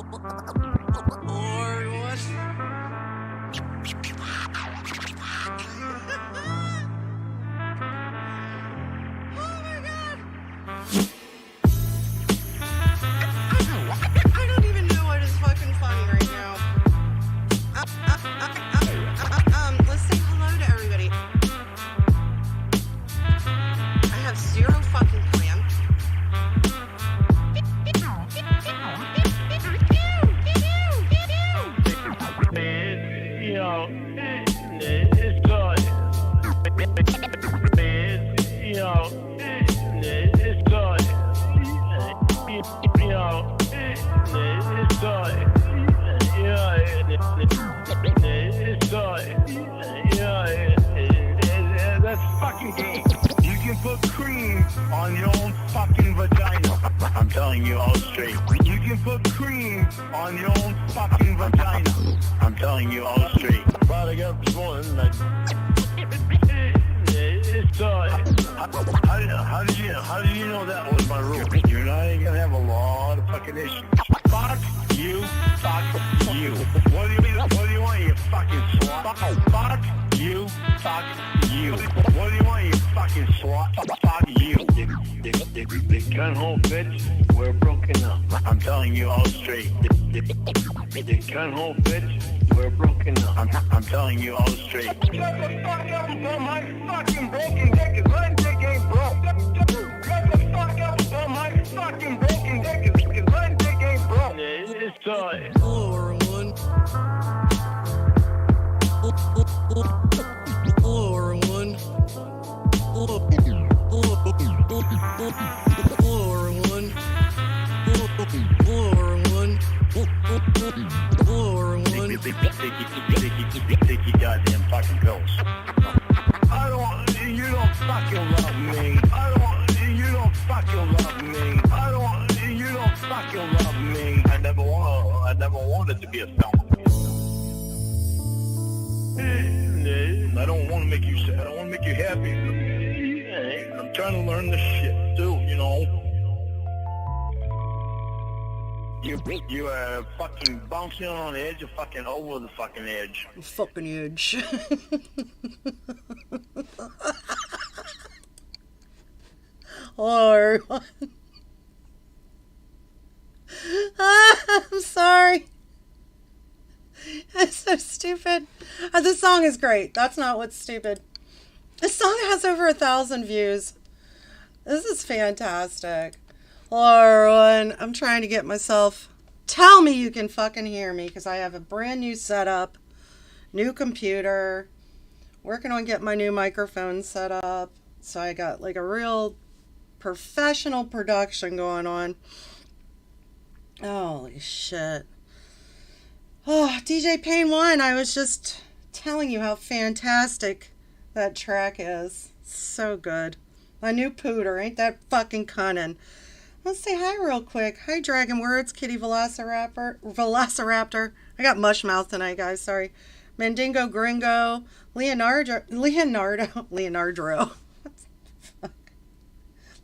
Or what? Oh my god! I don't even know what is fucking funny right now. Let's say hello to everybody. I have zero fucking plan. You know, it's good. You know, it's good. You know, it's good. Yeah, it's good. Yeah, that's fucking gay. You can put cream on your own fucking vagina. I'm telling you all straight. You can put cream on your own fucking vagina. I'm telling you all straight. But I got up this morning and how did you know that was my rule? You're not even gonna have a lot of fucking issues. Fuck you, fuck you. What do you want, you fucking slut? Fuck you, fuck you. What do you want, you fucking slut? Fuck you. They can't hold bitch, we're broken up. I'm telling you all straight. They can't hold bitch, we're broken up. I'm telling you all straight. Shut the fuck up about my fucking broken dick, cause my dick ain't broke. Shut the fuck up about my fucking broken dick, cause my dick ain't broke. It's Hello, everyone. Hello, everyone. Hello, everyone. Hello, everyone. Hello, everyone. Take your goddamn fucking pills. You don't fucking love me. You don't fucking love me. You don't fucking love me. I never wanted to be a felon. I don't want to make you sad. I don't want to make you happy. I'm trying to learn this shit too, you know. You are fucking bouncing on the edge, you're fucking over the fucking edge. Fucking edge. Hello, everyone. I'm sorry. It's so stupid. This song is great. That's not what's stupid. This song has over 1,000 views. This is fantastic. Hello, everyone. I'm trying to get myself... Tell me you can fucking hear me, because I have a brand new setup, new computer, working on getting my new microphone set up. So I got like a real professional production going on. Holy shit. Oh, DJ Payne 1, I was just telling you how fantastic that track is. So good. My new pooter, ain't that fucking cunning? Let's say hi real quick. Hi, Dragon Words, Kitty Velociraptor. I got mush mouth tonight, guys. Sorry. Mandingo Gringo. Leonardo.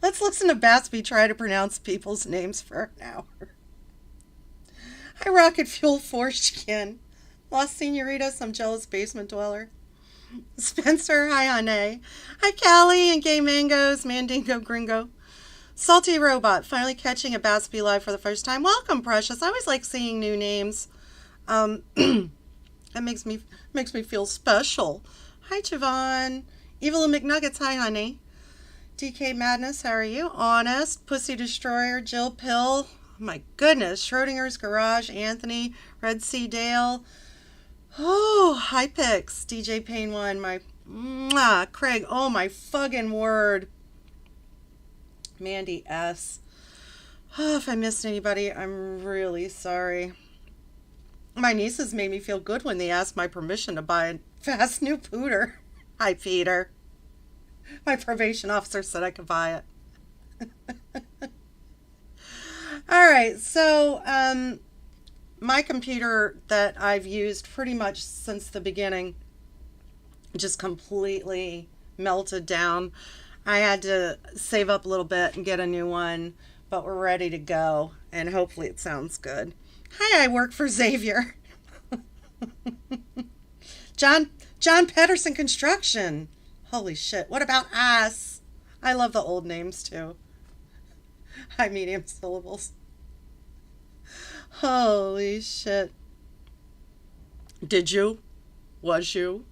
Let's listen to Batsby try to pronounce people's names for an hour. Hi, Rocket Fuel Foreskin. Lost Senoritas, I'm Jealous Basement Dweller. Spencer, hi, Ane. Hi, Callie and Gay Mangoes, Mandingo Gringo. Salty Robot, finally catching a Batsby live for the first time. Welcome, Precious. I always like seeing new names. That makes me feel special. Hi, Javon. Evil and McNuggets, hi, honey. DK Madness, how are you? Honest, Pussy Destroyer, Jill Pill. Oh, my goodness. Schrodinger's Garage, Anthony, Red Sea Dale. Oh, hi, Pix. DJ Payne 1, my... Mwah, Craig, oh, my fucking word. Mandy S. Oh, if I missed anybody, I'm really sorry. My nieces made me feel good when they asked my permission to buy a fast new pooter. Hi, Peter. My probation officer said I could buy it. All right, so my computer that I've used pretty much since the beginning just completely melted down. I had to save up a little bit and get a new one, but we're ready to go, and hopefully it sounds good. Hi, I work for Xavier. John Pedersen Construction. Holy shit. What about us? I love the old names too. High medium syllables. Holy shit. Did you? Was you?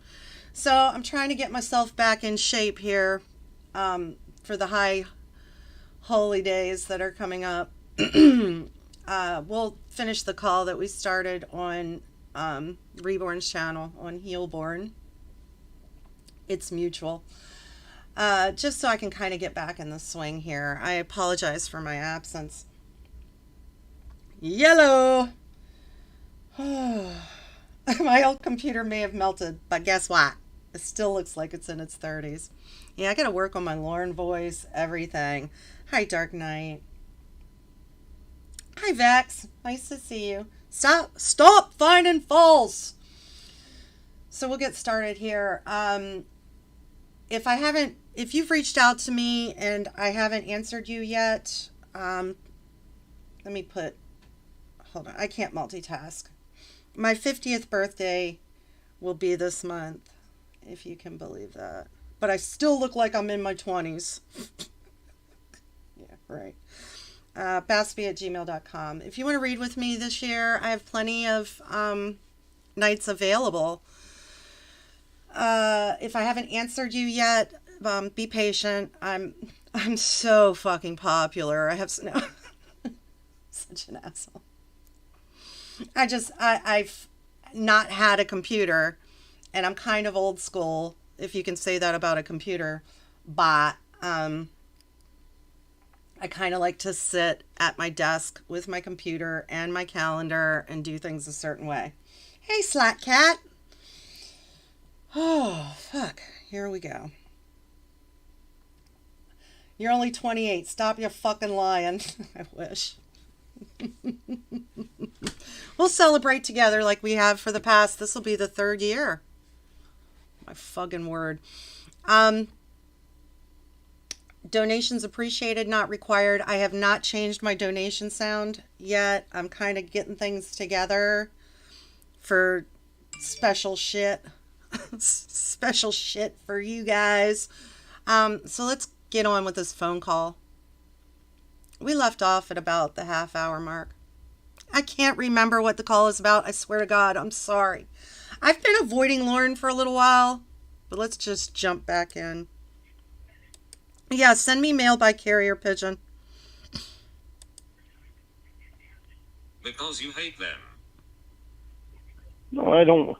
So I'm trying to get myself back in shape here for the high holy days that are coming up. We'll finish the call that we started on Reborn's channel on Healborn. It's mutual. Just so I can kind of get back in the swing here. I apologize for my absence. Yellow! My old computer may have melted, but guess what? It still looks like it's in its 30s. Yeah, I gotta work on my Lorne voice, everything. Hi, Dark Knight. Hi, Vex. Nice to see you. Stop finding false. So we'll get started here. If you've reached out to me and I haven't answered you yet, let me hold on, I can't multitask. My 50th birthday will be this month, if you can believe that. But I still look like I'm in my 20s. Yeah, right. Baspy@gmail.com. If you want to read with me this year, I have plenty of nights available. If I haven't answered you yet, be patient. I'm so fucking popular. I have such an asshole. I've not had a computer, and I'm kind of old school, if you can say that about a computer, but I kind of like to sit at my desk with my computer and my calendar and do things a certain way. Hey, Slack Cat. Oh, fuck. Here we go. You're only 28. Stop your fucking lying. I wish. We'll celebrate together like we have for the past. This will be the 3rd year. My fucking word. Donations appreciated, not required. I have not changed my donation sound yet. I'm kind of getting things together for special shit. Special shit for you guys. So let's get on with this phone call. We left off at about the half-hour mark. I can't remember what the call is about. I swear to God, I'm sorry. I've been avoiding Lauren for a little while, but let's just jump back in. Yeah, send me mail by carrier pigeon. Because you hate them. No, I don't.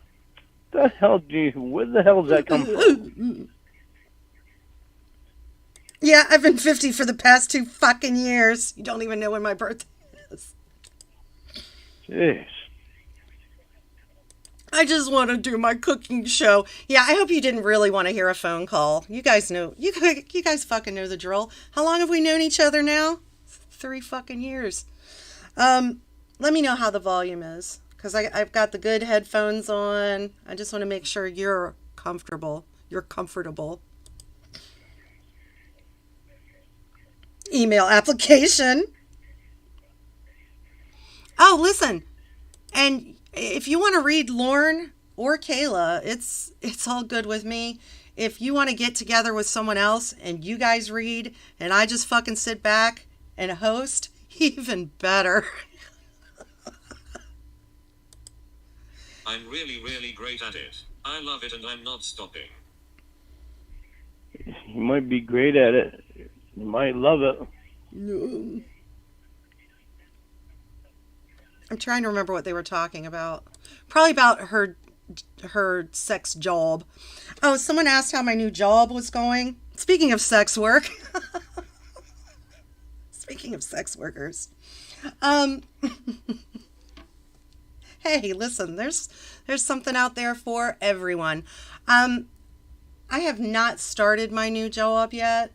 The hell do you? Where the hell does that come from? Yeah, I've been 50 for the past 2 fucking years. You don't even know when my birthday is. Jeez. I just want to do my cooking show. Yeah, I hope you didn't really want to hear a phone call. You guys know. You guys fucking know the drill. How long have we known each other now? 3 fucking years. Let me know how the volume is, because I've got the good headphones on. I just want to make sure you're comfortable. You're comfortable. Email application. Oh, listen. And if you want to read Lorne or Kayla, it's all good with me. If you want to get together with someone else and you guys read and I just fucking sit back and host, even better. I'm really, really great at it. I love it and I'm not stopping. You might be great at it. You might love it. No. I'm trying to remember what they were talking about. Probably about her sex job. Oh, someone asked how my new job was going. Speaking of sex work. Speaking of sex workers. Hey, listen, there's something out there for everyone. I have not started my new job yet.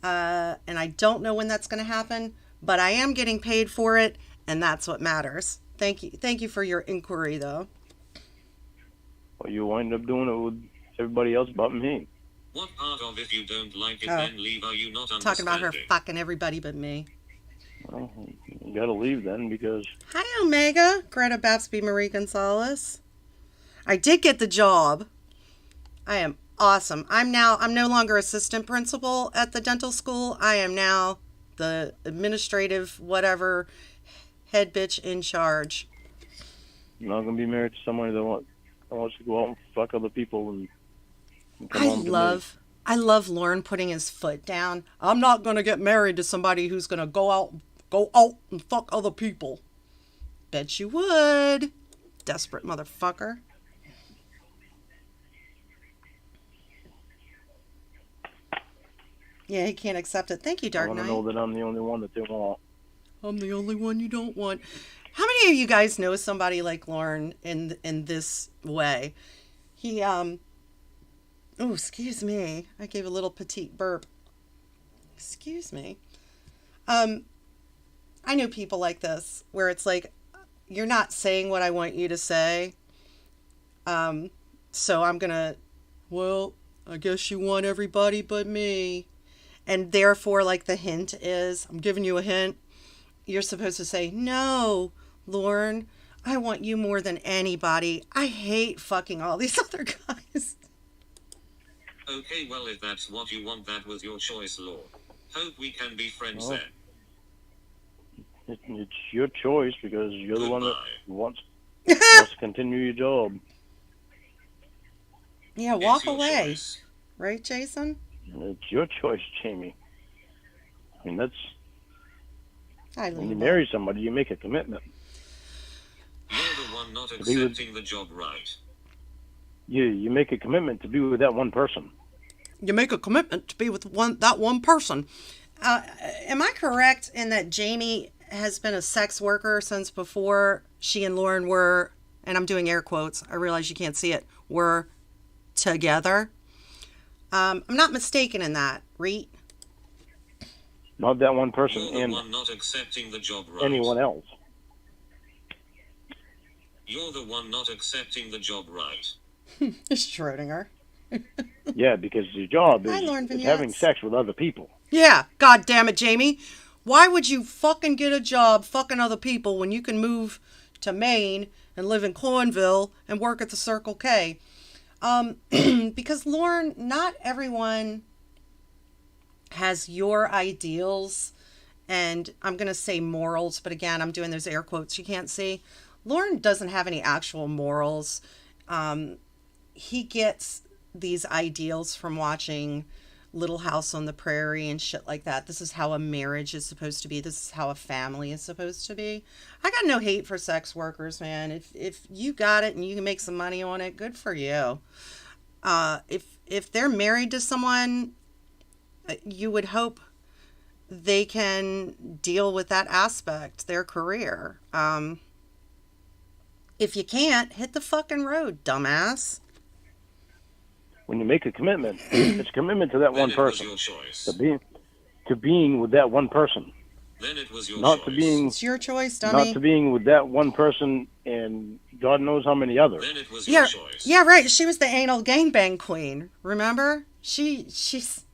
And I don't know when that's going to happen, but I am getting paid for it, and that's what matters. Thank you for your inquiry, though. Well, you wind up doing it with everybody else but me. What part of if you don't like it then leave, are you not Talking about her understanding? fucking everybody but me. Well, you gotta leave then because Hi, Omega. Greta Baps Marie Gonzalez. I did get the job. I am awesome. I'm no longer assistant principal at the dental school. I am now the administrative whatever head bitch in charge. you're not gonna be married to somebody that wants to go out and fuck other people and come home to me. I love Lorne putting his foot down. I'm not gonna get married to somebody who's gonna go out and fuck other people. Bet you would. Desperate motherfucker. Yeah, he can't accept it. Thank you, Dark I Knight. want to know that I'm the only one that they want. I'm the only one you don't want. How many of you guys know somebody like Lorne in this way? He oh, excuse me. I gave a little petite burp. Excuse me. I know people like this where it's like you're not saying what I want you to say. So I'm going to, well, I guess you want everybody but me. And therefore, like the hint is, I'm giving you a hint. You're supposed to say, no, Lorne, I want you more than anybody. I hate fucking all these other guys. Okay, well, if that's what you want, that was your choice, Lord. Hope we can be friends then. It's your choice because you're the one that wants to continue your job. Yeah, walk away. Choice. Right, Jason? It's your choice, Jamie. I mean, that's... when you Lima. marry somebody, you make a commitment. You're the one not accepting the job, right? You make a commitment to be with that one person. You make a commitment to be with that one person. Am I correct in that Jamie has been a sex worker since before she and Lorne were, and I'm doing air quotes, I realize you can't see it, were together? I'm not mistaken in that, Reet. Not that one person You're the and one not accepting the job, right? anyone else. You're the one not accepting the job, right? Schrodinger. Yeah, because your job Hi, Lauren is Vignettes. having sex with other people. Yeah, god damn it, Jamie. Why would you fucking get a job fucking other people when you can move to Maine and live in Cornville and work at the Circle K? Because Lauren, not everyone has your ideals, and I'm going to say morals, but again, I'm doing those air quotes you can't see. Lauren doesn't have any actual morals. He gets these ideals from watching Little House on the Prairie and shit like that. This is how a marriage is supposed to be. This is how a family is supposed to be. I got no hate for sex workers, man. If you got it and you can make some money on it, good for you. If they're married to someone, you would hope they can deal with that aspect, their career. If you can't, hit the fucking road, dumbass. When you make a commitment, it's a commitment to that one person. Your choice. To being with that one person. Then it was your not choice. To being, it's your choice, dummy. Not to being with that one person and God knows how many others. Then it was your choice. Yeah, right. She was the anal gangbang queen. Remember? He's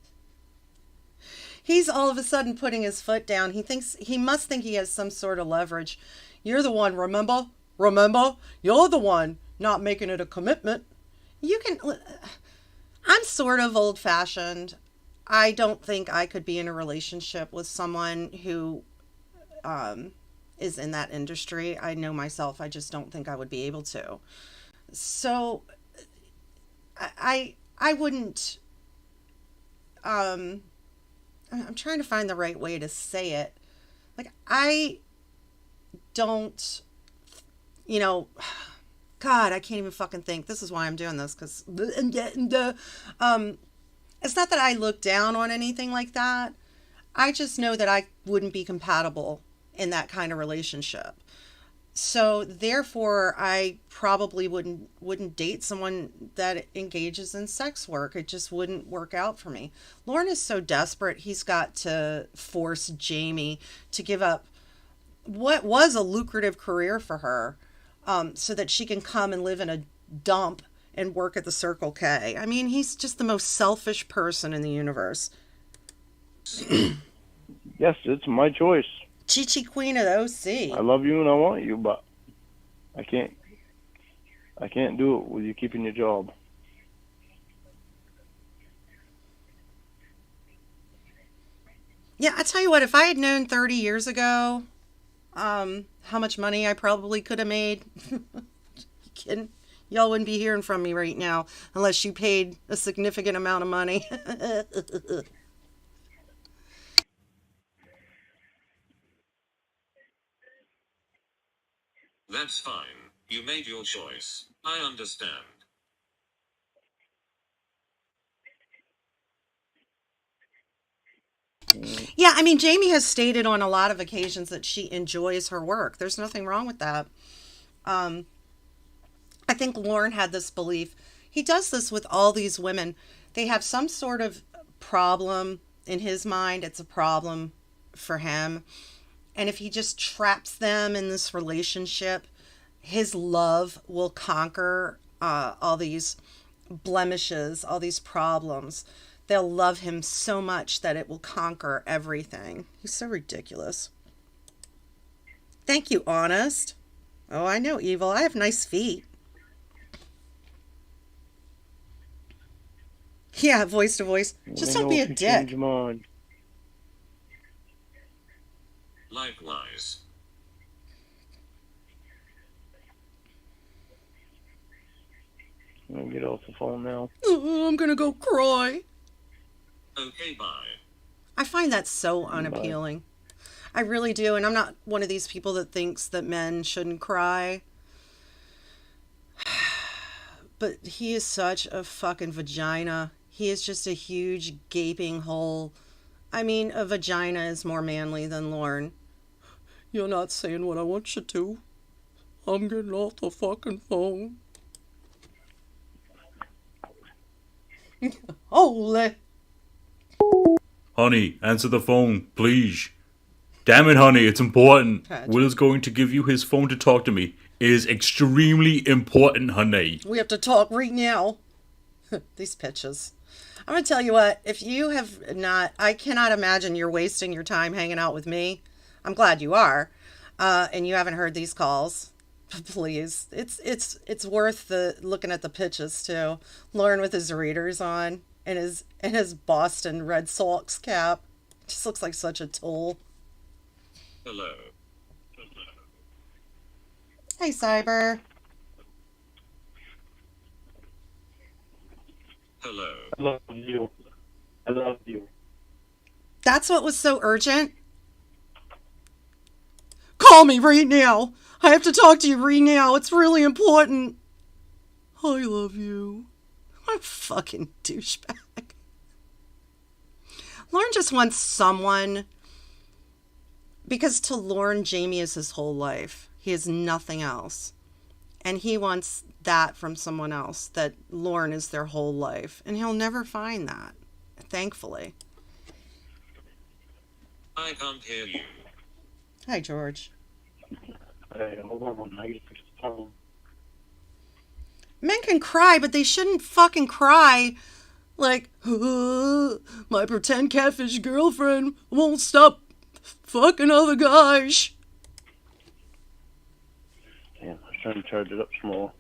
all of a sudden putting his foot down. He must think he has some sort of leverage. You're the one, remember? Remember? You're the one not making it a commitment. You can... I'm sort of old-fashioned. I don't think I could be in a relationship with someone who is in that industry. I know myself. I just don't think I would be able to. So I wouldn't... I'm trying to find the right way to say it. Like, I don't... God, I can't even fucking think. This is why I'm doing this, because it's not that I look down on anything like that. I just know that I wouldn't be compatible in that kind of relationship. So therefore, I probably wouldn't date someone that engages in sex work. It just wouldn't work out for me. Lauren is so desperate, he's got to force Jamie to give up what was a lucrative career for her. So that she can come and live in a dump and work at the Circle K. I mean, he's just the most selfish person in the universe. Yes, it's my choice. Chi-Chi Queen of the I OC. love you and I want you, but I can't do it with you keeping your job. Yeah, I tell you what, if I had known 30 years ago, how much money I probably could have made, kidding? Y'all wouldn't be hearing from me right now unless you paid a significant amount of money. That's fine. You made your choice. I understand. Yeah, I mean, Jamie has stated on a lot of occasions that she enjoys her work. There's nothing wrong with that. Um, I think Lauren had this belief. He does this with all these women. They have some sort of problem in his mind. It's a problem for him. And if he just traps them in this relationship, his love will conquer all these blemishes, all these problems. They'll love him so much that it will conquer everything. He's so ridiculous. Thank you, Honest. Oh, I know, Evil. I have nice feet. Yeah, voice to voice. Let Just me don't know be a if you change dick. your mind. Likewise. I'm gonna get off the phone now. Oh, I'm gonna go cry. Okay, bye. I find that so Bye. unappealing. I really do, and I'm not one of these people that thinks that men shouldn't cry. But he is such a fucking vagina. He is just a huge gaping hole. I mean, a vagina is more manly than Lorne. You're not saying what I want you to. I'm getting off the fucking phone. Holy. Honey, answer the phone, please. Damn it, honey, it's important. Patrick. Will is going to give you his phone to talk to me. It is extremely important, honey. We have to talk right now. These pitches. I'm going to tell you what, if you have not, I cannot imagine you're wasting your time hanging out with me. I'm glad you are. And you haven't heard these calls. Please. It's worth the looking at the pitches too. Lauren with his readers on and his Boston Red Sox cap. Just looks like such a tool. Hello. Hey, Cyber. Hello. I love you. I love you. That's what was so urgent. Call me right now. I have to talk to you right now. It's really important. I love you. What a fucking douchebag. Lauren just wants someone, because to Lauren, Jamie is his whole life. He has nothing else. And he wants that from someone else, that Lauren is their whole life. And he'll never find that, thankfully. I can't hear you. Hi, George. Hey, hold on. I get to fix the phone. Men can cry, but they shouldn't fucking cry like, my pretend catfish girlfriend won't stop fucking other guys. Damn, I was trying to charge it up some more.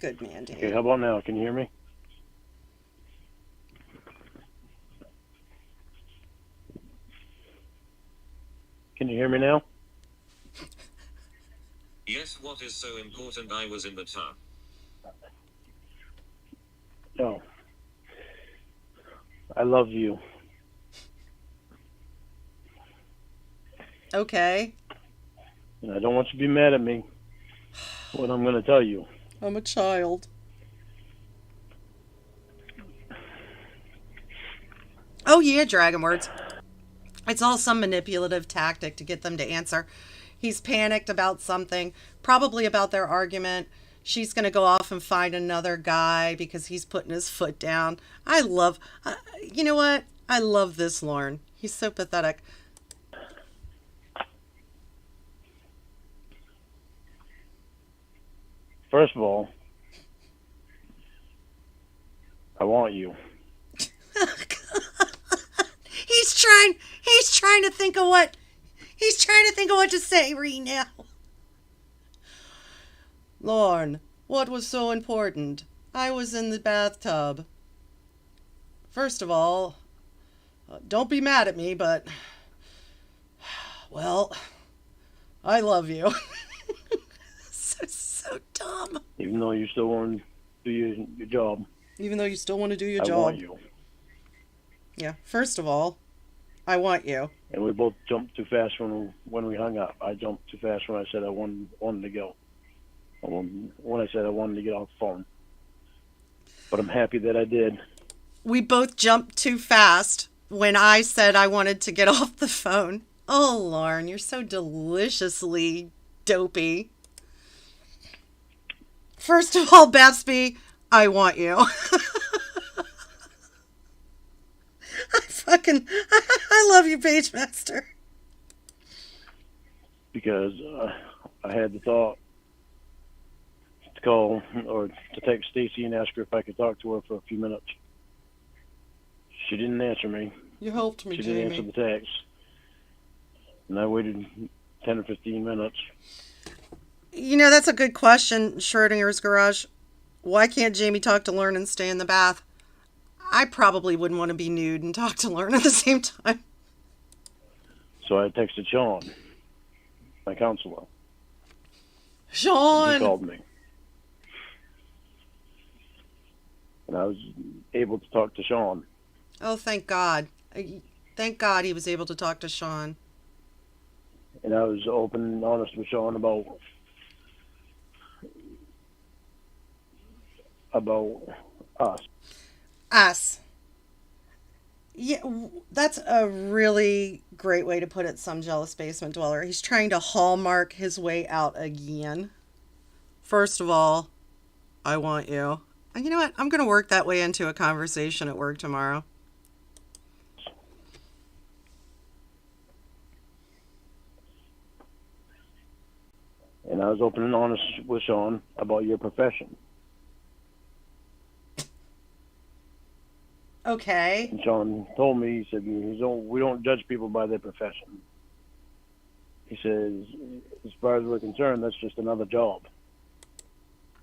Good man, Dave. Okay, how about now? Can you hear me? Can you hear me now? Yes, what is so important? I was in the tub. No. I love you. Okay. And I don't want you to be mad at me. What I'm going to tell you. I'm a child. Oh, yeah, Dragon Words. It's all some manipulative tactic to get them to answer. He's panicked about something, probably about their argument. She's going to go off and find another guy because he's putting his foot down. You know what? I love this Lauren. He's so pathetic. First of all, I want you. He's trying to think of what to say right now. Lorne, what was so important? I was in the bathtub. First of all, don't be mad at me, but, well, I love you. So dumb. Even though you still want to do your job. Even though you still want to do your I job. want you. Yeah, first of all, I want you. And we both jumped too fast when we hung up. I jumped too fast when I said I wanted to go. When I said I wanted to get off the phone. But I'm happy that I did. We both jumped too fast when I said I wanted to get off the phone. Oh, Lauren, you're so deliciously dopey. First of all, Baps, I want you. I love you, Page Master. Because I had the thought to call or to text Stacy and ask her if I could talk to her for a few minutes. She didn't answer me. You helped me, She Jamie. didn't answer the text. And I waited 10 or 15 minutes. You know, that's a good question, Schrodinger's Garage. Why can't Jamie talk to Lorne and stay in the bath? I probably wouldn't want to be nude and talk to Lorne at the same time. So I texted Sean, my counselor. Sean! He called me. And I was able to talk to Sean. Oh, thank God. Thank God he was able to talk to Sean. And I was open and honest with Sean about us. Us. Yeah, that's a really great way to put it, some jealous basement dweller. He's trying to hallmark his way out again. First of all, I want you. And you know what? I'm going to work that way into a conversation at work tomorrow. And I was open and honest with Sean about your profession. Okay. And Sean told me, he said, we don't judge people by their profession. He says, as far as we're concerned, that's just another job.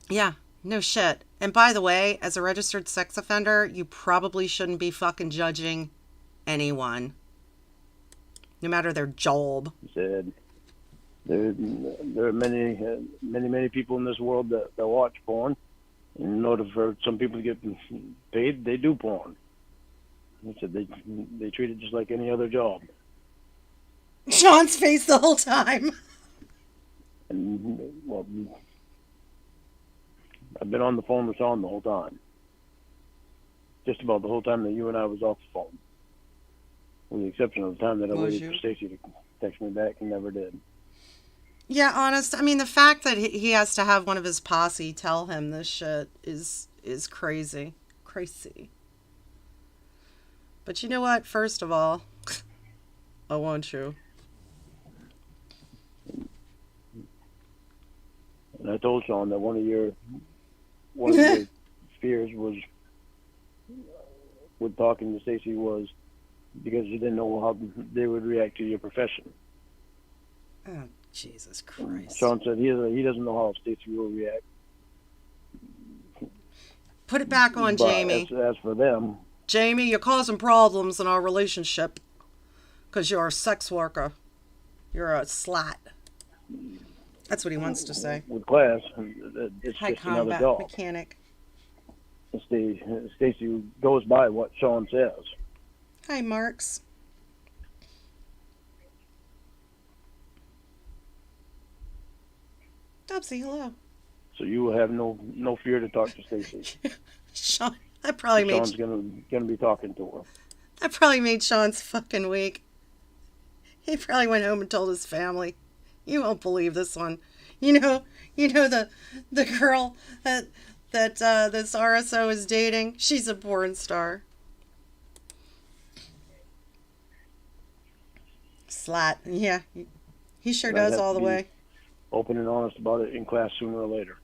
Yeah, no shit. And by the way, as a registered sex offender, you probably shouldn't be fucking judging anyone, no matter their job. He said, there are many people in this world that watch porn. And in order for some people to get paid, they do porn. He said they treat it just like any other job. Sean's face the whole time. And, well, I've been on the phone with Sean the whole time. Just about the whole time that you and I was off the phone. With the exception of the time that I waited for Stacy to text me back and never did. Yeah, honest. I mean, the fact that he has to have one of his posse tell him this shit is crazy. Crazy. But you know what? First of all, I want you. And I told Sean that one of your fears was with talking to Stacy was because you didn't know how they would react to your profession. Oh, Jesus Christ. Sean said he doesn't know how Stacy will react. Put it back on But Jamie. As for them... Jamie, you're causing problems in our relationship because you're a sex worker. You're a slut. That's what he wants to say. With class, it's High just another combat job. mechanic. Stacy goes by what Sean says. Hi, Marks. Dubsy, hello. So you will have no fear to talk to Stacy. Sean, that probably made... Sean's gonna be talking to her. That probably made Sean's fucking week. He probably went home and told his family. You won't believe this one. You know the girl that this RSO is dating. She's a porn star. Slut. Yeah, he sure And I'd does have all to the be way. Open and honest about it in class sooner or later.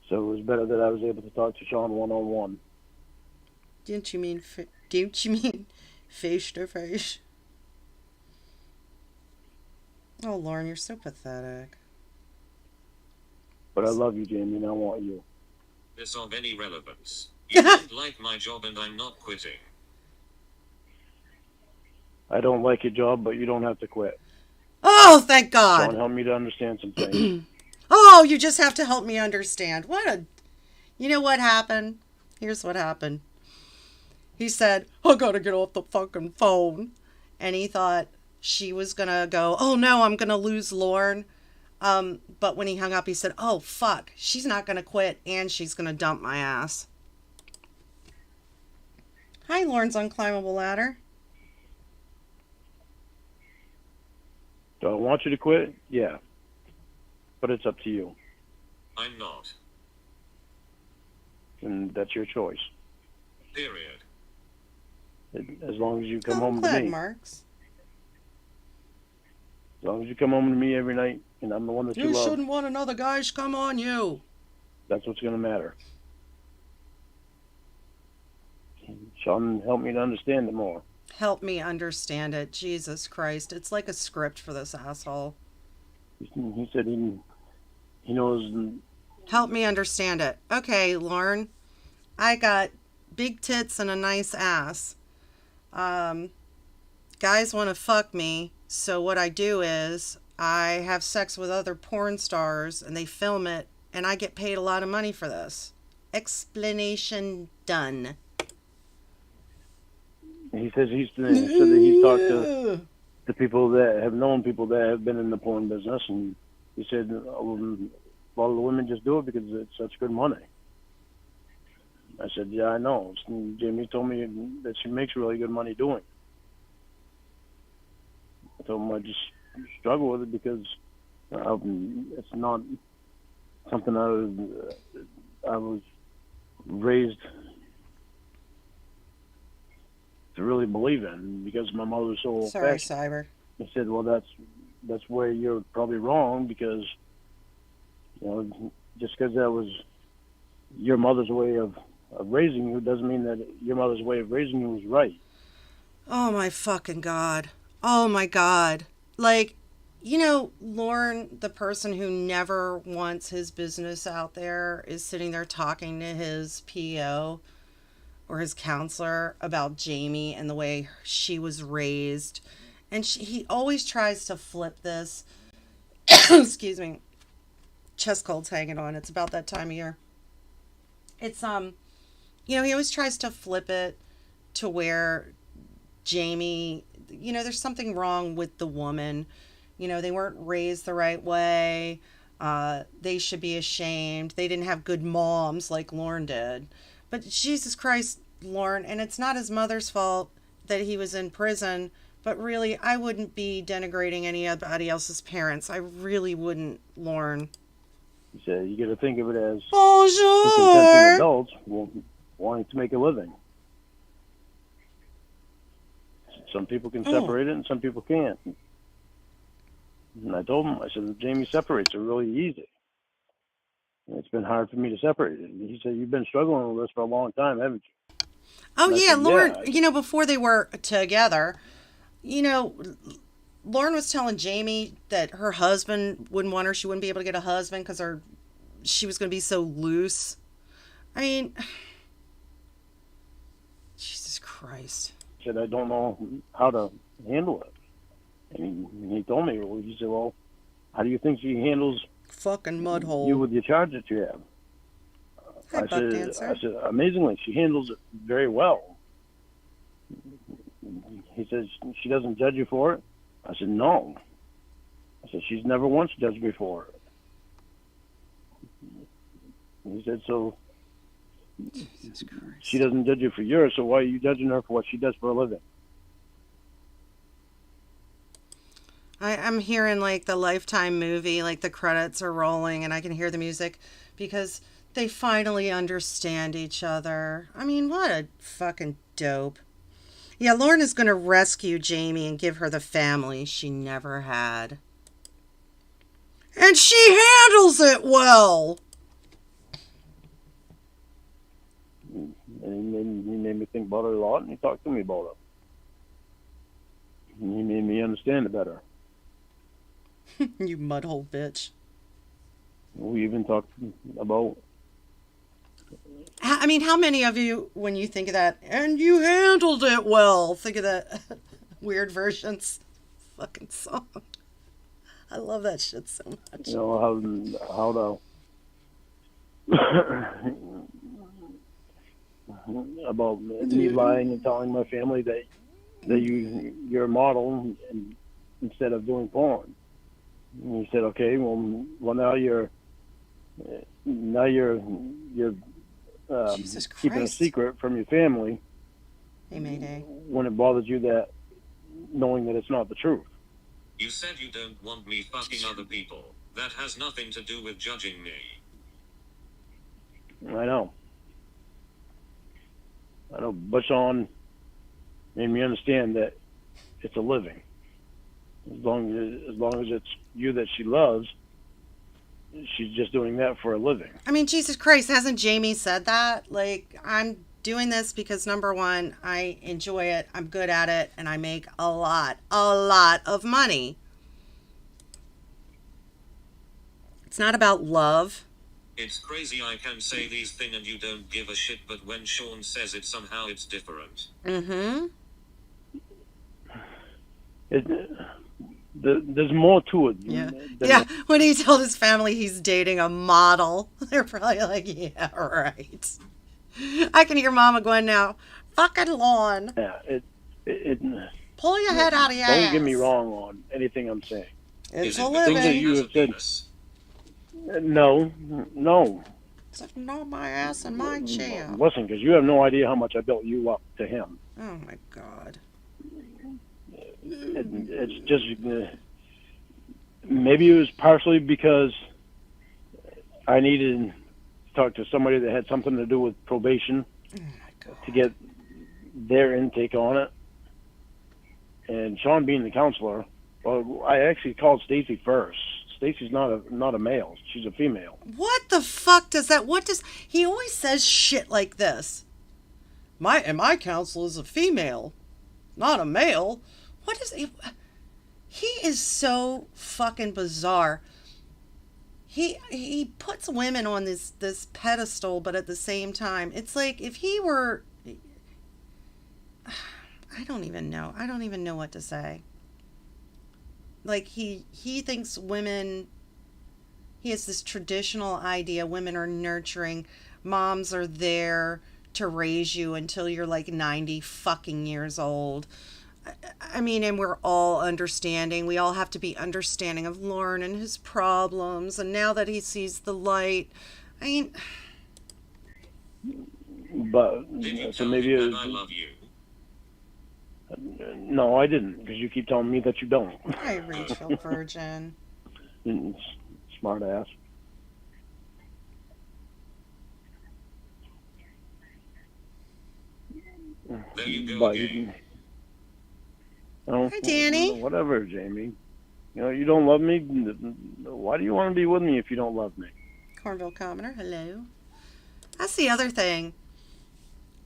So it was better that I was able to talk to Sean one-on-one. Didn't you mean Don't you mean face to face? Oh, Lauren, you're so pathetic. But I love you, Jamie, and I want you. This of any relevance. You don't like my job and I'm not quitting. I don't like your job, but you don't have to quit. Oh, thank Sean, God. help me to understand some things. Oh, you just have to help me understand. You know what happened? Here's what happened. He said, I gotta get off the fucking phone. And he thought she was gonna go, oh no, I'm gonna lose Lauren. But when he hung up, he said, oh fuck, she's not gonna quit and she's gonna dump my ass. Hi, Lauren's Unclimbable Ladder. Do I want you to quit? Yeah. But it's up to you. I'm not. And that's your choice. Period. As long as you come I'm home glad, to me. Marks. As long as you come home to me every night, and I'm the one that you You love, shouldn't want another guy's come on you. that's what's going to matter. Sean, help me to understand it more. Help me understand it. Jesus Christ. It's like a script for this asshole. He said he knows. Help me understand it. Okay, Lauren. I got big tits and a nice ass. Guys want to fuck me. So what I do is I have sex with other porn stars and they film it and I get paid a lot of money for this. Explanation done. He says he's talked to the people that have known people that have been in the porn business, and he said a lot of the women just do it because it's such good money. I said, yeah, I know. Jamie told me that she makes really good money doing it. I told him I just struggle with it because it's not something I was raised to really believe in because my mother was so old Sorry, fashioned. Cyber. I said, well, that's where you're probably wrong because, just because that was your mother's way of raising you doesn't mean that your mother's way of raising you was right. Oh my fucking God. Oh my God. Like, Lauren, the person who never wants his business out there, is sitting there talking to his PO or his counselor about Jamie and the way she was raised. And he always tries to flip this. Excuse me. Chest cold's hanging on. It's about that time of year. It's, he always tries to flip it to where Jamie, there's something wrong with the woman. They weren't raised the right way. They should be ashamed. They didn't have good moms like Lauren did. But Jesus Christ, Lauren, and it's not his mother's fault that he was in prison, but really, I wouldn't be denigrating anybody else's parents. I really wouldn't, Lauren. He said, you got to think of it as Bonjour! consenting adults wanting to make a living. Some people can separate it and some people can't. And I told him, I said, Jamie separates it really easy. And it's been hard for me to separate it. And he said, you've been struggling with this for a long time, haven't you? Oh, and yeah, said, Lauren, yeah. Before they were together, Lauren was telling Jamie that her husband wouldn't want her. She wouldn't be able to get a husband because she was going to be so loose. I mean, Jesus Christ. He said, I don't know how to handle it. And he told me, he said, well, how do you think she handles fucking mud hole you with your charge that you have? Hi, I said, amazingly, she handles it very well. He says, she doesn't judge you for it? I said, no. I said, she's never once judged me for it. He said, so she doesn't judge you for yours, so why are you judging her for what she does for a living? I'm hearing like the Lifetime movie, like the credits are rolling and I can hear the music because they finally understand each other. I mean, what a fucking dope. Yeah, Lauren is going to rescue Jamie and give her the family she never had. And she handles it well. And he made me think about it a lot, and he talked to me about it. And he made me understand it better. You mudhole bitch. We even talked about... I mean, how many of you, when you think of that, and you handled it well, think of that Weird Versions fucking song? I love that shit so much. You know, how to... about me lying and telling my family that you're a model instead of doing porn. And he said, okay, well now you're Jesus keeping a Christ. secret from your family. Hey, Mayday. When it bothers you that knowing that it's not the truth. You said you don't want me fucking other people. That has nothing to do with judging me. I know. But Sean made me understand that it's a living. As long as it's you that she loves, she's just doing that for a living. I mean, Jesus Christ, hasn't Jamie said that? Like, I'm doing this because, number one, I enjoy it, I'm good at it, and I make a lot of money. It's not about love. It's crazy I can say these things and you don't give a shit, but when Sean says it, somehow it's different. Mm-hmm. There's more to it. Yeah. When he told his family he's dating a model, they're probably like, yeah, right. I can hear Mama going now, fucking lawn. Yeah, Pull your head out of your ass. Don't get me wrong on anything I'm saying. It's Is a it because living. he You has a have said- penis? No. Sitting on my ass in my chair. Listen, because you have no idea how much I built you up to him. Oh my God. It's just maybe it was partially because I needed to talk to somebody that had something to do with probation to get their intake on it. And Sean being the counselor, well, I actually called Stacy first. Stacy's not a male; she's a female. What the fuck does that? He always says shit like this? My counsel is a female, not a male. What is he? He is so fucking bizarre. He puts women on this pedestal, but at the same time, it's like if he were. I don't even know. I don't even know what to say. Like he thinks women. He has this traditional idea women are nurturing, moms are there to raise you until you're like 90 fucking years old. I mean, and we're all understanding. We all have to be understanding of Lorne and his problems. And now that he sees the light, I mean. But Did you so tell maybe him that I love you? No, I didn't, because you keep telling me that you don't. I Rachel Virgin. Smart ass. There you go But again. Hi, Danny. Whatever, Jamie. You don't love me. Why do you want to be with me if you don't love me? Cornville Commoner, hello. That's the other thing.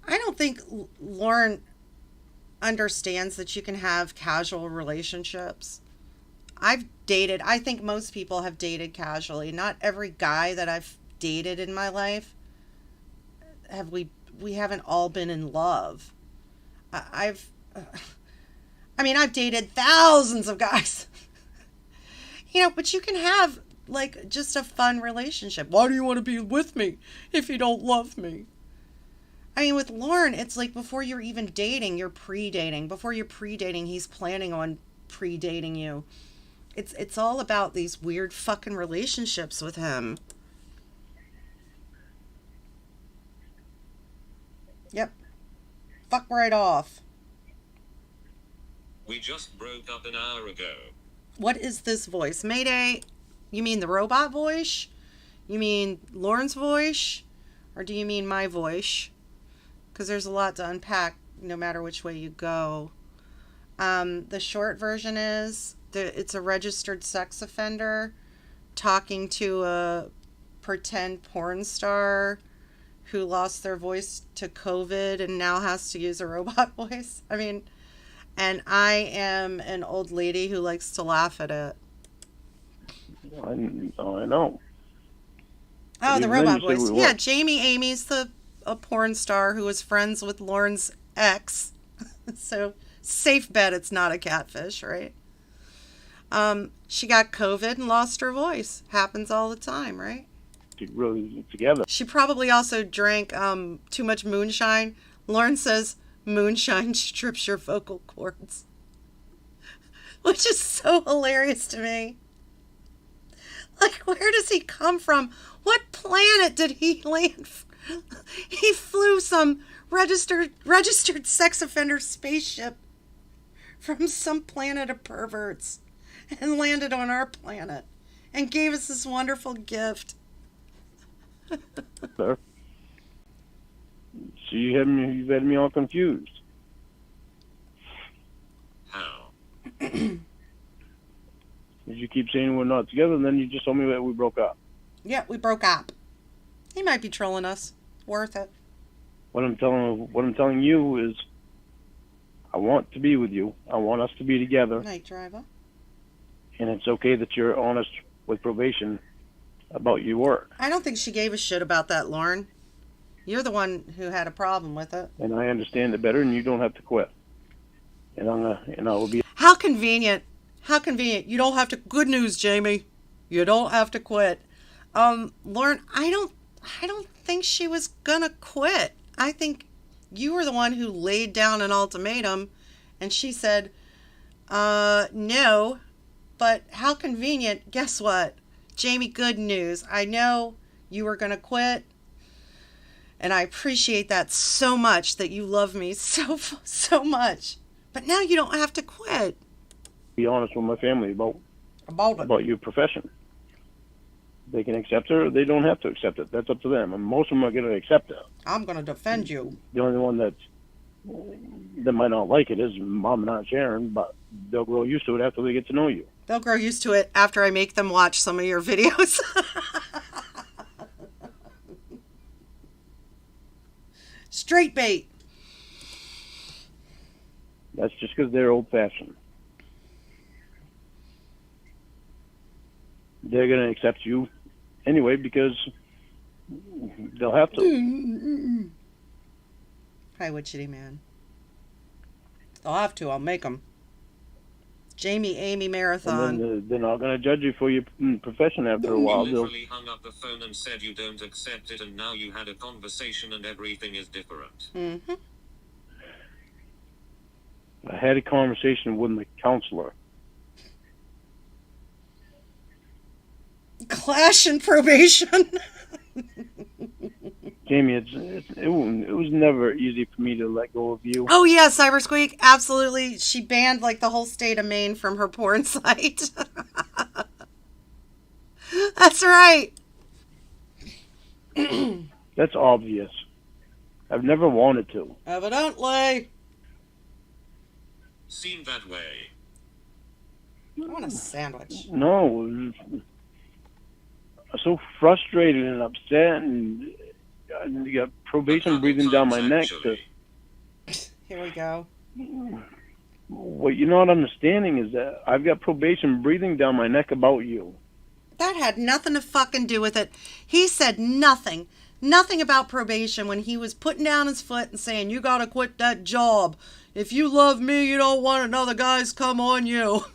I don't think Lorne understands that you can have casual relationships. I think most people have dated casually. Not every guy that I've dated in my life we haven't all been in love. I've dated thousands of guys. But you can have like just a fun relationship. Why do you want to be with me if you don't love me? I mean, with Lorne, it's like before you're even dating, you're pre-dating. Before you're pre-dating, he's planning on pre-dating you. It's all about these weird fucking relationships with him. Yep. Fuck right off. We just broke up an hour ago. What is this voice? Mayday? You mean the robot voice? You mean Lorne's voice? Or do you mean my voice? Because there's a lot to unpack no matter which way you go. The short version is it's a registered sex offender talking to a pretend porn star who lost their voice to COVID and now has to use a robot voice. I mean, and I am an old lady who likes to laugh at it. I know. Oh, the Even then robot you said voice. we Yeah, weren't. Jamie Amy's a porn star who was friends with Lauren's ex. So, safe bet it's not a catfish, right? She got COVID and lost her voice. Happens all the time, right? Really together. She probably also drank too much moonshine. Lauren says moonshine strips your vocal cords, which is so hilarious to me. Like, where does he come from? What planet did he land? He flew some registered sex offender spaceship from some planet of perverts and landed on our planet and gave us this wonderful gift. Sir. So you've had me all confused. How? You keep saying we're not together, and then you just told me that we broke up. Yeah, we broke up. He might be trolling us. Worth it. What I'm telling you is, I want to be with you. I want us to be together, Night driver. and it's okay that you're honest with probation about your work. I don't think she gave a shit about that, Lauren. You're the one who had a problem with it. And I understand it better, and you don't have to quit. And I will be. How convenient. How convenient. You don't have to. Good news, Jamie. You don't have to quit. Lauren, I don't think she was gonna quit. I think you were the one who laid down an ultimatum, and she said, no. But how convenient. Guess what? Jamie, good news. I know you were gonna quit, and I appreciate that so much, that you love me so much. But now you don't have to quit. Be honest with my family about it. your profession. They can accept it, or they don't have to accept it. That's up to them. And most of them are going to accept it. I'm going to defend you. The only one that might not like it is Mom and Aunt Sharon, but they'll grow used to it after they get to know you. They'll grow used to it after I make them watch some of your videos. Straight bait. That's just because they're old-fashioned. They're going to accept you anyway because they'll have to. Hi, Witchetty Man. They'll have to. I'll make them. Jamie Amy Marathon. And then they're not going to judge you for your profession after a while. You They'll, literally hung up the phone and said you don't accept it, and now you had a conversation and everything is different. Mm-hmm. I had a conversation with my counselor. Clash and probation. Jamie, it was never easy for me to let go of you. Oh yeah, Cybersqueak, absolutely. She banned like the whole state of Maine from her porn site. That's right. That's obvious. I've never wanted to. Evidently. Seemed that way. I want a sandwich. No, I'm so frustrated and upset, and you got probation breathing down my neck. Here we go. What you're not understanding is that I've got probation breathing down my neck about you. That had nothing to fucking do with it. He said nothing about probation when he was putting down his foot and saying, you gotta quit that job. If you love me, you don't want another guy's come on you.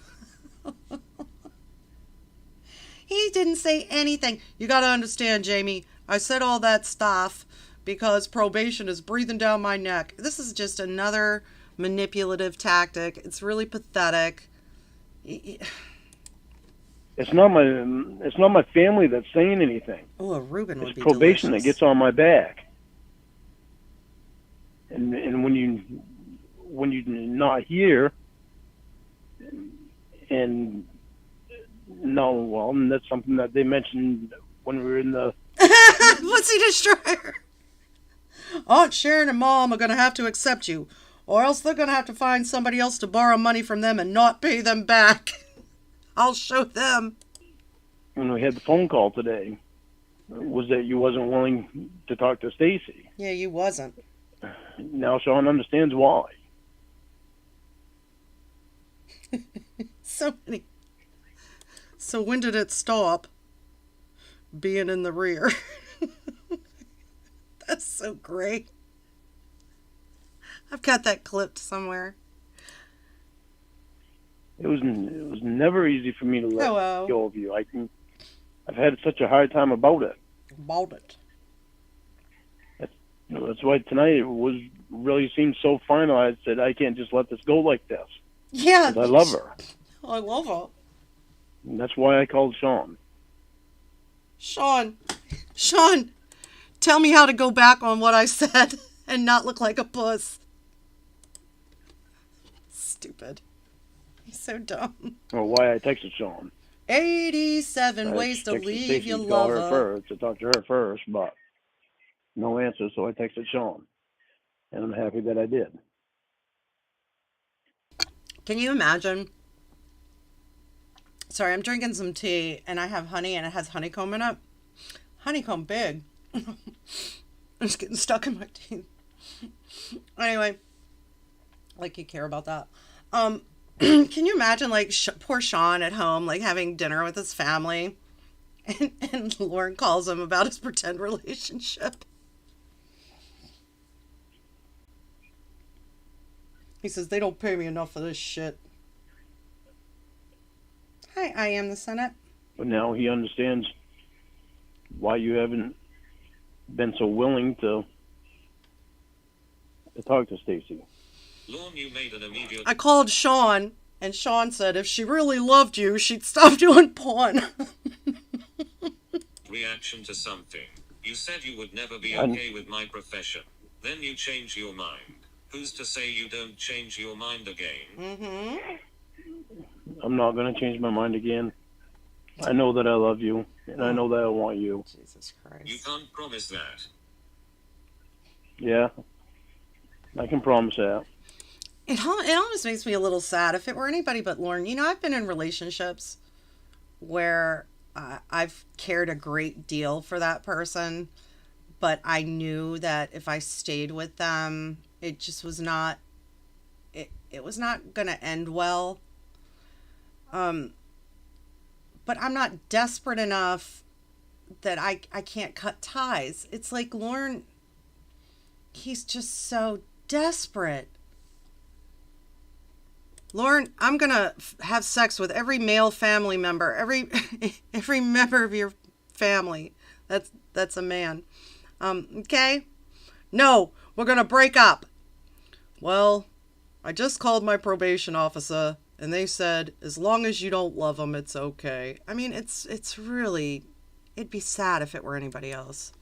He didn't say anything. You gotta understand, Jamie, I said all that stuff because probation is breathing down my neck. This is just another manipulative tactic. It's really pathetic. It's not my family that's saying anything. Oh, a Reuben would be It's probation delicious. that gets on my back. And when you're not here, and no, well, and that's something that they mentioned when we were in the Pussy Destroyer. Aunt Sharon and Mom are going to have to accept you, or else they're going to have to find somebody else to borrow money from them and not pay them back. I'll show them. when we had the phone call today. was that you wasn't willing to talk to Stacy. Yeah, you wasn't. Now Sean understands why. So many. So when did it stop being in the rear? That's so great. I've got that clipped somewhere. It was never easy for me to let go of you. I've had such a hard time about it. About it. That's why tonight it really seemed so finalized that I can't just let this go like this. Yeah. 'Cause I love her. I love her. And that's why I called Sean. Sean, tell me how to go back on what I said and not look like a puss. Stupid. He's so dumb. Or why I texted Sean. 87 ways to leave your lover. To talk to her first, but no answer, so I texted Sean. And I'm happy that I did. Can you imagine? Sorry, I'm drinking some tea and I have honey and it has honeycomb in it. Honeycomb big. It's getting stuck in my teeth. Anyway, like you care about that. Can you imagine like poor Sean at home, like having dinner with his family and Lauren calls him about his pretend relationship. He says, they don't pay me enough for this shit. Hi, I am the Senate. But now he understands why you haven't been so willing to talk to Stacy. Lorne, you made an immediate... I called Sean, and Sean said if she really loved you, she'd stop doing porn. reaction to something. You said you would never be okay with my profession. Then you change your mind. Who's to say you don't change your mind again? Mm-hmm. I'm not going to change my mind again. I know that I love you, and I know that I want you. Jesus Christ. You can't promise that. Yeah, I can promise that. It almost makes me a little sad. If it were anybody but Lauren, you know, I've been in relationships where I've cared a great deal for that person, but I knew that if I stayed with them, it just was not, it was not going to end well. But I'm not desperate enough that I can't cut ties. It's like Lauren, he's just so desperate. Lauren, I'm going to have sex with every male family member, every member of your family. That's a man. Okay? No, we're going to break up. Well, I just called my probation officer and they said, as long as you don't love them, it's okay. I mean, it's really, it'd be sad if it were anybody else.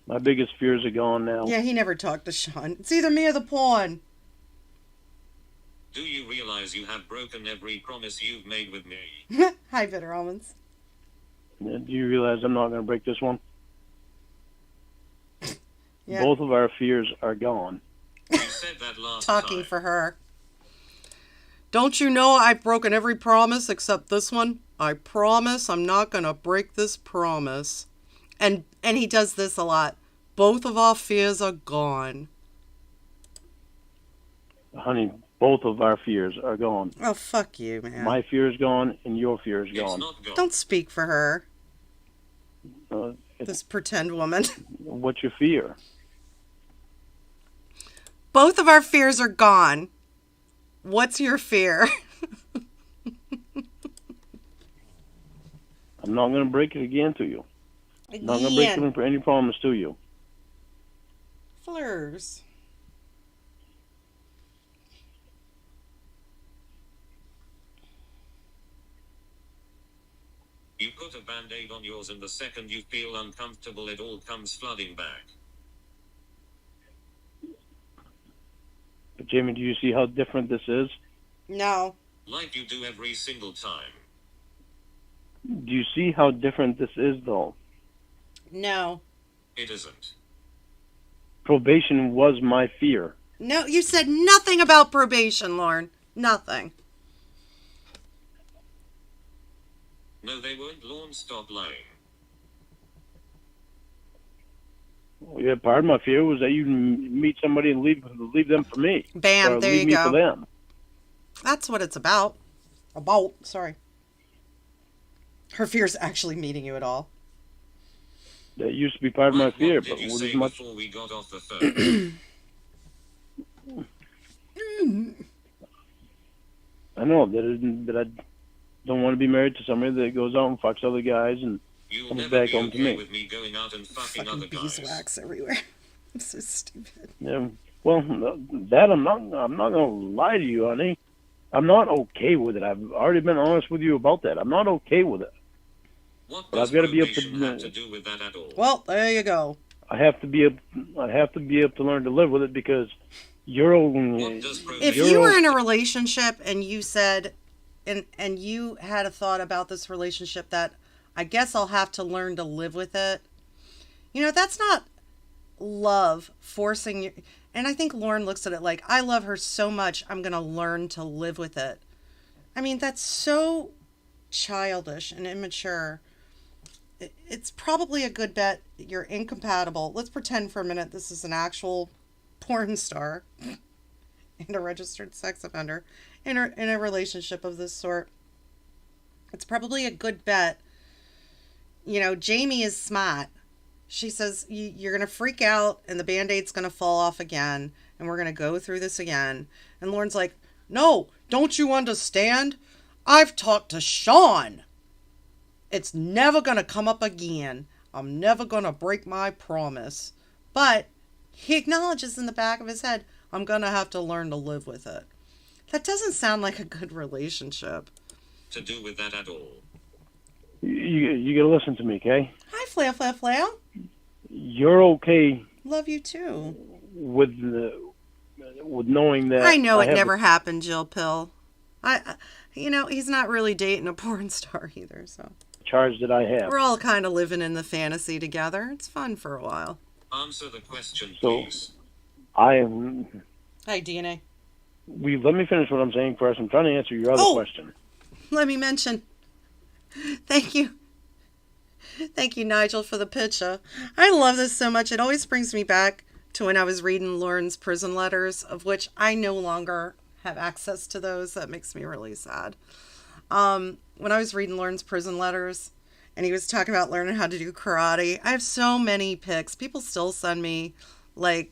My biggest fears are gone now. Yeah, he never talked to Sean. It's either me or the pawn. Do you realize you have broken every promise you've made with me? Hi, Bitter Almonds. Do you realize I'm not going to break this one? Yeah. Both of our fears are gone. You said that last Talking time. for her. Don't you know I've broken every promise except this one? I promise I'm not going to break this promise. And he does this a lot. Both of our fears are gone. Honey, both of our fears are gone. Oh, fuck you, man. My fear is gone and your fear is It's gone. not gone. Don't speak for her. It's, This pretend woman. what's your fear? Both of our fears are gone. What's your fear? I'm not going to break it again to you. I'm not going to break any promise to you. Flurs. You put a band-aid on yours and the second you feel uncomfortable it all comes flooding back. But Jamie, do you see how different this is? No. Like you do every single time. Do you see how different this is, though? No. It isn't. Probation was my fear. No, you said nothing about probation, Lauren. Nothing. No, they won't. Lorne, stop lying. Yeah, part of my fear was that you meet somebody and leave them for me. Bam, or there leave you me go. for them. That's what it's about. Sorry. Her fear is actually meeting you at all. That used to be part of my fear, What but did you with say as much. before we got off the phone? I know that I don't want to be married to somebody that goes out and fucks other guys and You'll comes never back be home to okay me. with me going out and fucking Fucking other guys. beeswax everywhere. I'm so stupid. Yeah. Well, that I'm not gonna lie to you, honey. I'm not okay with it. I've already been honest with you about that. I'm not okay with it. What But does I've got to be able probation have to. to do with that at all? Well, there you go. I have to be able to learn to live with it because you're. What does If probation you were in a relationship and you said, and you had a thought about this relationship that I guess I'll have to learn to live with it, you know, that's not love forcing you. And I think Lauren looks at it like, I love her so much, I'm going to learn to live with it. I mean, that's so childish and immature. It's probably a good bet you're incompatible. Let's pretend for a minute this is an actual porn star and a registered sex offender in a relationship of this sort. It's probably a good bet. You know, Jamie is smart. She says, you're going to freak out and the Band-Aid's going to fall off again and we're going to go through this again. And Lauren's like, no, don't you understand? I've talked to Sean. It's never going to come up again. I'm never going to break my promise. But he acknowledges in the back of his head, I'm going to have to learn to live with it. That doesn't sound like a good relationship. To do with that at all? You got to listen to me, okay? Hi, Flair, Flair, Flair. You're okay Love you too. with knowing that. I know it have never happened, Jill Pill. You know, he's not really dating a porn star either, so. the charge that I have. We're all kind of living in the fantasy together. It's fun for a while. Answer the question, So- please. I am. Hi, DNA. Let me finish what I'm saying first. I'm trying to answer your other question. Let me mention. Thank you. Thank you, Nigel, for the picture. I love this so much. It always brings me back to when I was reading Lauren's prison letters, of which I no longer have access to those. That makes me really sad. When I was reading Lauren's prison letters, and he was talking about learning how to do karate, I have so many pics. People still send me, like,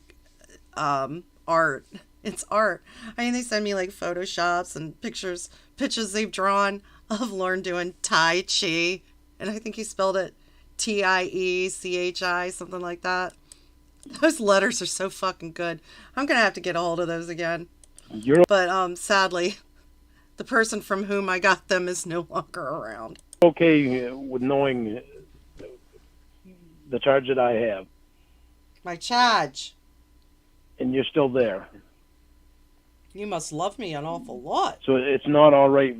art. It's art. I mean, they send me, like, photoshops and pictures they've drawn of Lauren doing Tai Chi. And I think he spelled it Tiechi, something like that. Those letters are so fucking good. I'm going to have to get a hold of those again. But sadly, the person from whom I got them is no longer around. Okay with knowing the charge that I have, My charge. and you're still there. You must love me an awful lot. So it's not all right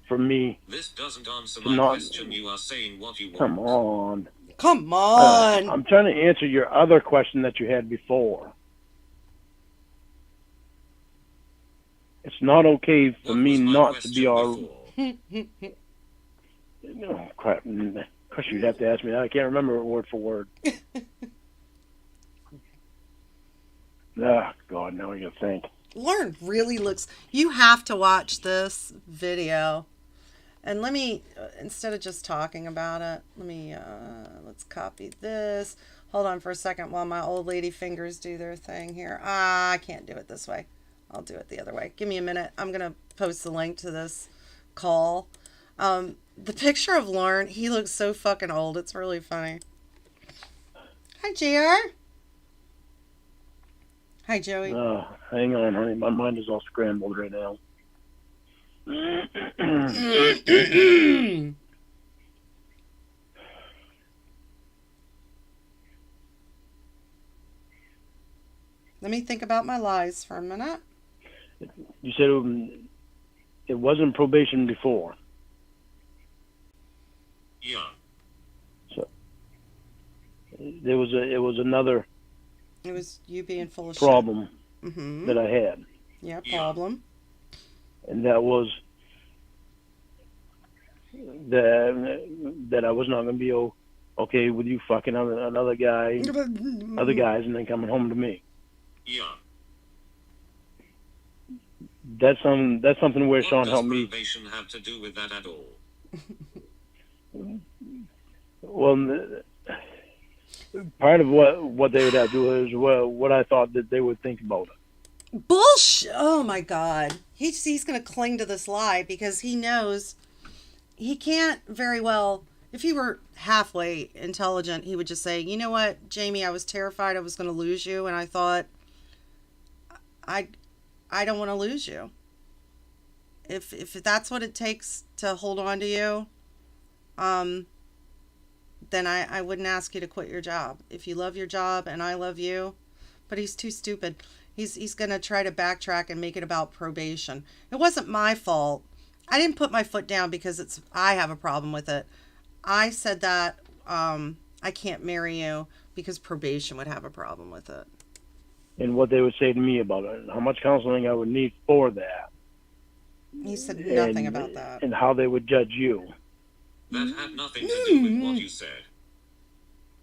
for me. This doesn't answer my my Not- question. You are saying what you want. Come on. Come on. I'm trying to answer your other question that you had before. It's not okay for What me was my not to question be all. before? Oh, crap. Of course, you'd have to ask me that. I can't remember it word for word. Oh, God, now I gotta think. Lauren really looks... You have to watch this video. And let me, instead of just talking about it, let's copy this. Hold on for a second while my old lady fingers do their thing here. I can't do it this way. I'll do it the other way. Give me a minute. I'm going to post the link to this call. The picture of Lauren, he looks so fucking old. It's really funny. Hi, JR. Hi, Joey. Hang on, honey. My mind is all scrambled right now. Let me think about my lies for a minute. You said it wasn't probation before. Yeah. So it was another It was you being full of problem. that I had. Yeah, problem. And that was that I was not going to be okay with you fucking another guy, other guys, and then coming home to me. Yeah. That's something where Sean helped me. What does probation have to do with that at all? Well, part of what they would have to do is what I thought that they would think about it. Bullshit! Oh my God. He's going to cling to this lie because he knows he can't very well. If he were halfway intelligent, he would just say, you know what, Jamie, I was terrified I was going to lose you, and I thought, I don't want to lose you. If that's what it takes to hold on to you, then I wouldn't ask you to quit your job. If you love your job and I love you, but he's too stupid. He's going to try to backtrack and make it about probation. It wasn't my fault. I didn't put my foot down because I have a problem with it. I said that I can't marry you because probation would have a problem with it. And what they would say to me about it, and how much counseling I would need for that. He said nothing about that. And how they would judge you. That had nothing to do with what you said.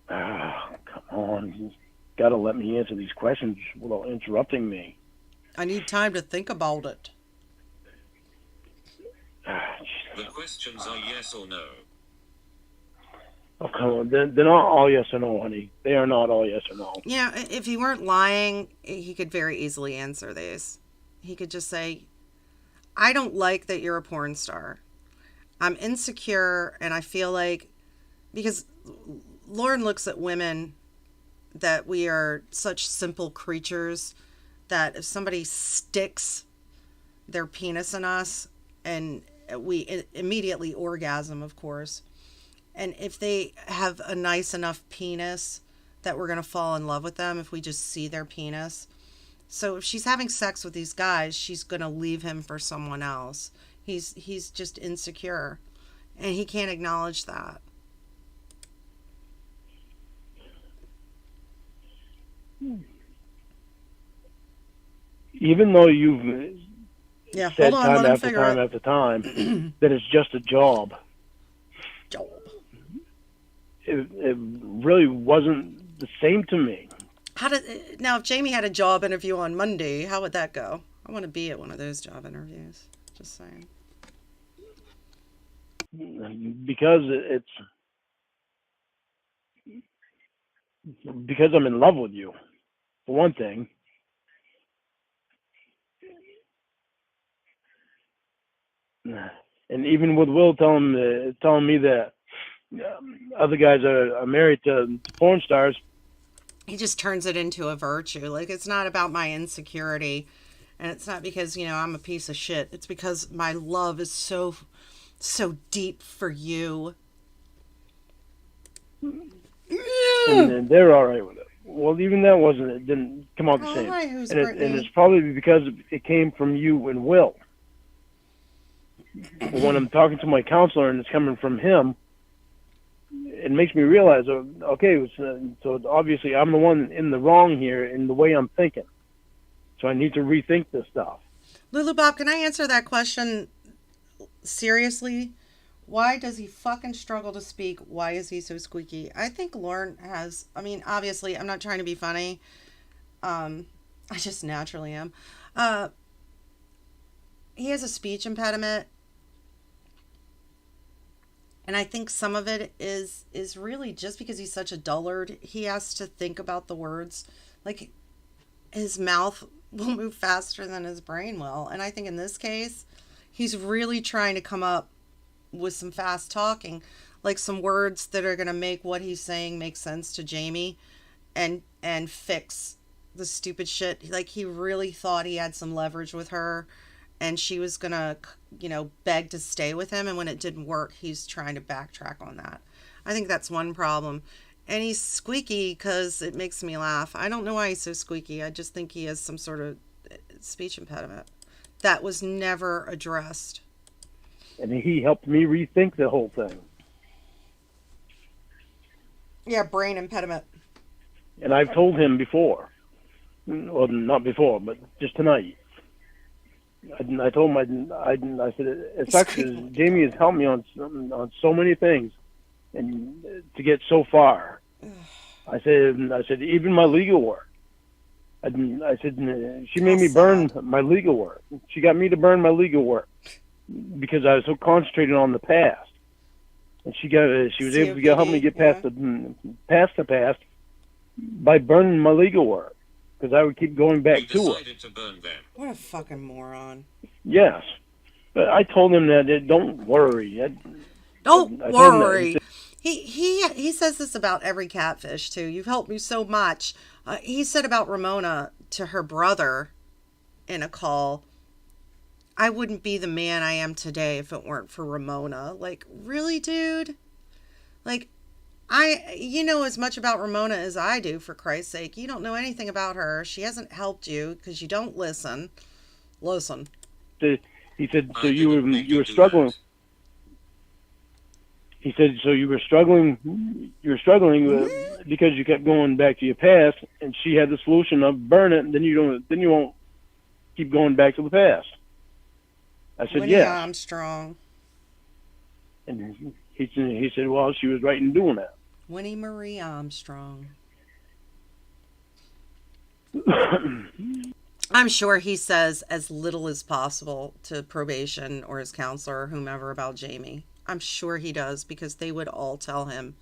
Ah, come on. You got to let me answer these questions without interrupting me. I need time to think about it. The questions are yes or no. Oh, come on. They're not all yes or no, honey. They are not all yes or no. Yeah, if he weren't lying, he could very easily answer these. He could just say, I don't like that you're a porn star. I'm insecure, and I feel like, because Lauren looks at women that we are such simple creatures that if somebody sticks their penis in us, and we immediately orgasm, of course, and if they have a nice enough penis that we're going to fall in love with them if we just see their penis. So if she's having sex with these guys, she's going to leave him for someone else. He's just insecure, and he can't acknowledge that. Even though you've said hold on, time let him after figure time it. after time that it's just a job. It really wasn't the same to me. Now, if Jamie had a job interview on Monday, how would that go? I want to be at one of those job interviews. Just saying. Because I'm in love with you, for one thing. And even with Will telling me that other guys are married to porn stars, he just turns it into a virtue. Like, it's not about my insecurity, and it's not because, I'm a piece of shit. It's because my love is so deep for you. And they're all right with it. Well, even that it didn't come out the same. Hi, who's and Brittany? it's probably because it came from you and Will. But when I'm talking to my counselor and it's coming from him, it makes me realize, okay, so obviously I'm the one in the wrong here in the way I'm thinking. So I need to rethink this stuff. Lulu Bob, can I answer that question seriously? Why does he fucking struggle to speak? Why is he so squeaky? I think Lauren has, obviously, I'm not trying to be funny. I just naturally am. He has a speech impediment. And I think some of it is really just because he's such a dullard. He has to think about the words. Like, his mouth will move faster than his brain will. And I think in this case, he's really trying to come up with some fast talking, like some words that are going to make what he's saying make sense to Jamie and fix the stupid shit. Like, he really thought he had some leverage with her, and she was going to, beg to stay with him. And when it didn't work, he's trying to backtrack on that. I think that's one problem. And he's squeaky because it makes me laugh. I don't know why he's so squeaky. I just think he has some sort of speech impediment that was never addressed. And he helped me rethink the whole thing. Yeah, brain impediment. And I've told him before. well, not before, but just tonight. I told him, I said, it sucks because Jamie has helped me on so many things, and to get so far. I said, even my legal work. I said, she made me burn my legal work. She got me to burn my legal work because I was so concentrated on the past. And she was able to help me get past the past by burning my legal work because I would keep going back to it. To burn them. What a fucking moron. Yes. But I told him that, don't worry. Don't worry. He says this about every catfish, too. You've helped me so much. He said about Ramona to her brother in a call, I wouldn't be the man I am today if it weren't for Ramona. Like, really, dude? Like, you know as much about Ramona as I do, for Christ's sake. You don't know anything about her. She hasn't helped you because you don't listen. Listen. He said, so you were struggling. He said, so you were struggling because you kept going back to your past, and she had the solution of burn it, and then you won't keep going back to the past. I said, Winnie yes. Armstrong. And he said, well, she was right in doing that. Winnie Marie Armstrong. I'm sure he says as little as possible to probation or his counselor or whomever about Jamie. I'm sure he does, because they would all tell him,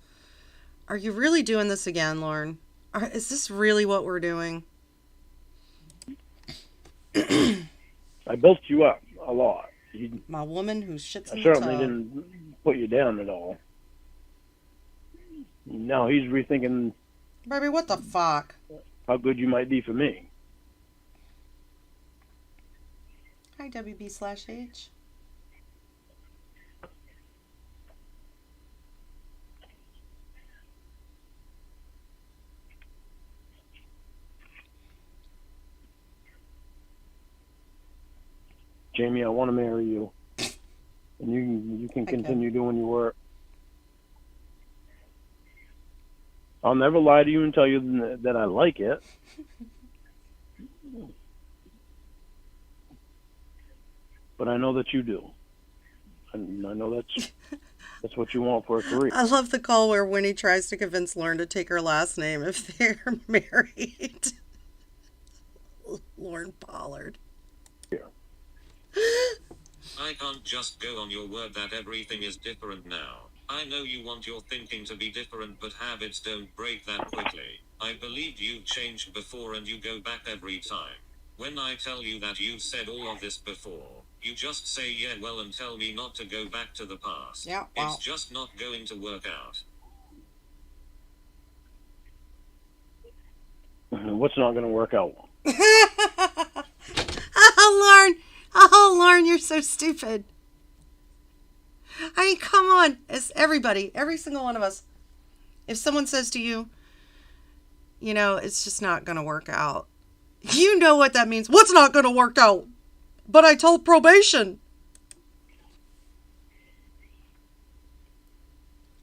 are you really doing this again, Lauren? Is this really what we're doing? I built you up a lot. My woman who shits in I the certainly tub. didn't put you down at all. Now he's rethinking, Baby, what the fuck? how good you might be for me. Hi, WB/H. Jamie, I want to marry you, and you can continue doing your work. I'll never lie to you and tell you that I like it. But I know that you do. And I know that's what you want for a career. I love the call where Winnie tries to convince Lauren to take her last name if they're married. Lauren Pollard. I can't just go on your word that everything is different now. I know you want your thinking to be different, but habits don't break that quickly. I believed you've changed before and you go back every time. When I tell you that you've said all of this before, you just say yeah well and tell me not to go back to the past. Yeah, well. It's just not going to work out. What's not going to work out? Oh, Lauren, you're so stupid. I mean, come on. It's everybody, every single one of us. If someone says to you, you know, it's just not going to work out. You know what that means. What's not going to work out? But I told probation.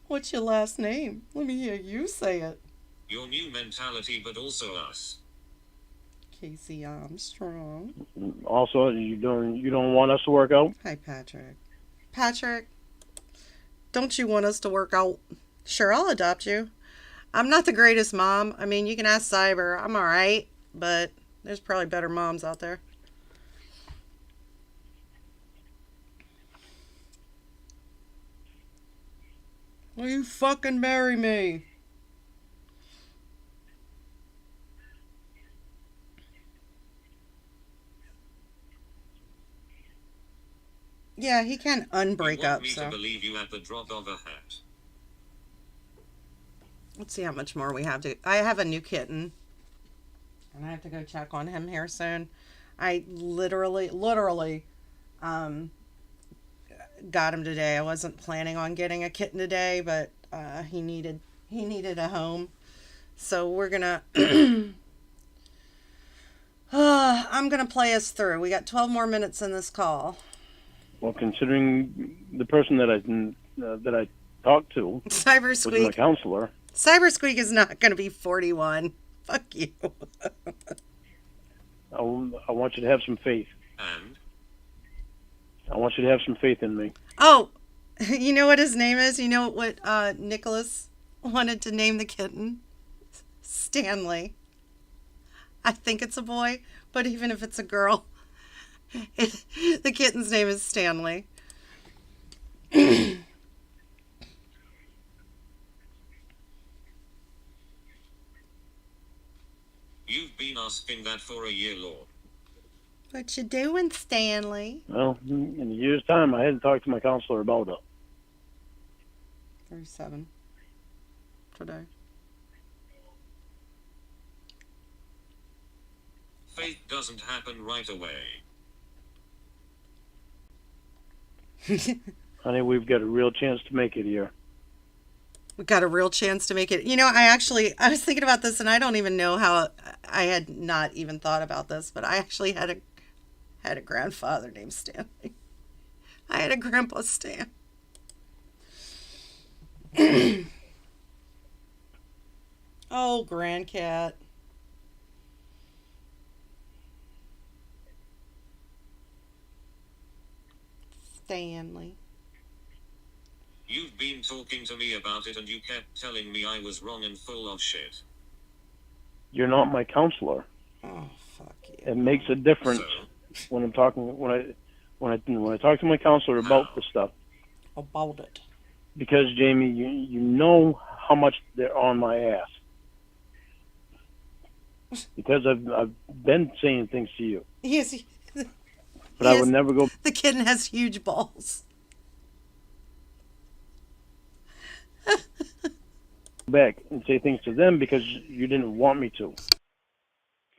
What's your last name? Let me hear you say it. Your new mentality, but also us. Casey Armstrong. Also, you don't want us to work out? Hi, Patrick. Patrick, don't you want us to work out? Sure, I'll adopt you. I'm not the greatest mom. I mean, you can ask Cyber. I'm all right, but there's probably better moms out there. Will you fucking marry me? Yeah, he can unbreak you want up, me so. to believe you at the drop of a hat. Let's see how much more we have to. I have a new kitten, and I have to go check on him here soon. I literally, got him today. I wasn't planning on getting a kitten today, but he needed a home, so we're gonna. I'm gonna play us through. We got 12 more minutes in this call. Well, considering the person that I talked to Cyber was my Squeak. counselor. Cyber Squeak is not gonna be 41. Fuck you. I want you to have some faith. And? I want you to have some faith in me. Oh, you know what his name is? You know what Nicholas wanted to name the kitten? Stanley. I think it's a boy, but even if it's a girl, the kitten's name is Stanley. You've been asking that for a year, Lord. What you doing, Stanley? Well, in a year's time, I hadn't talked to my counselor about it. 37. Today. Faith doesn't happen right away. Honey, we've got a real chance to make it here. We got a real chance to make it. You know, I was thinking about this, and I don't even know how I had not even thought about this, but I actually had a grandfather named Stanley. I had a grandpa Stan. Oh, grandcat. Stanley. You've been talking to me about it and you kept telling me I was wrong and full of shit. You're not my counselor. Oh, fuck you. It makes a difference when I'm talking when I talk to my counselor about the stuff. About it. Because Jamie, you know how much they're on my ass. Because I've been saying things to you. Yes. But I would never go The kitten has huge balls. back and say things to them because you didn't want me to.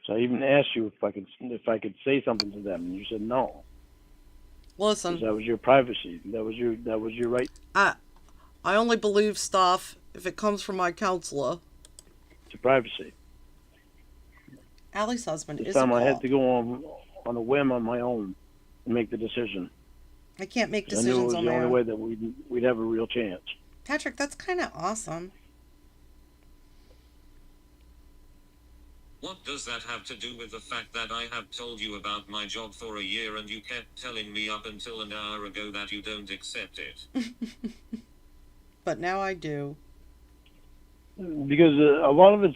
So I even asked you if I could say something to them, and you said no. Listen, That was your privacy. That was your right I only believe stuff if it comes from my counselor. to privacy. Allie's husband This is time a I had cop. to go on a whim on my own and make the decision. I can't make 'Cause I knew it decisions was on the my only own. way that we'd have a real chance. Patrick, that's kind of awesome. What does that have to do with the fact that I have told you about my job for a year and you kept telling me up until an hour ago that you don't accept it? But now I do. Because a lot of the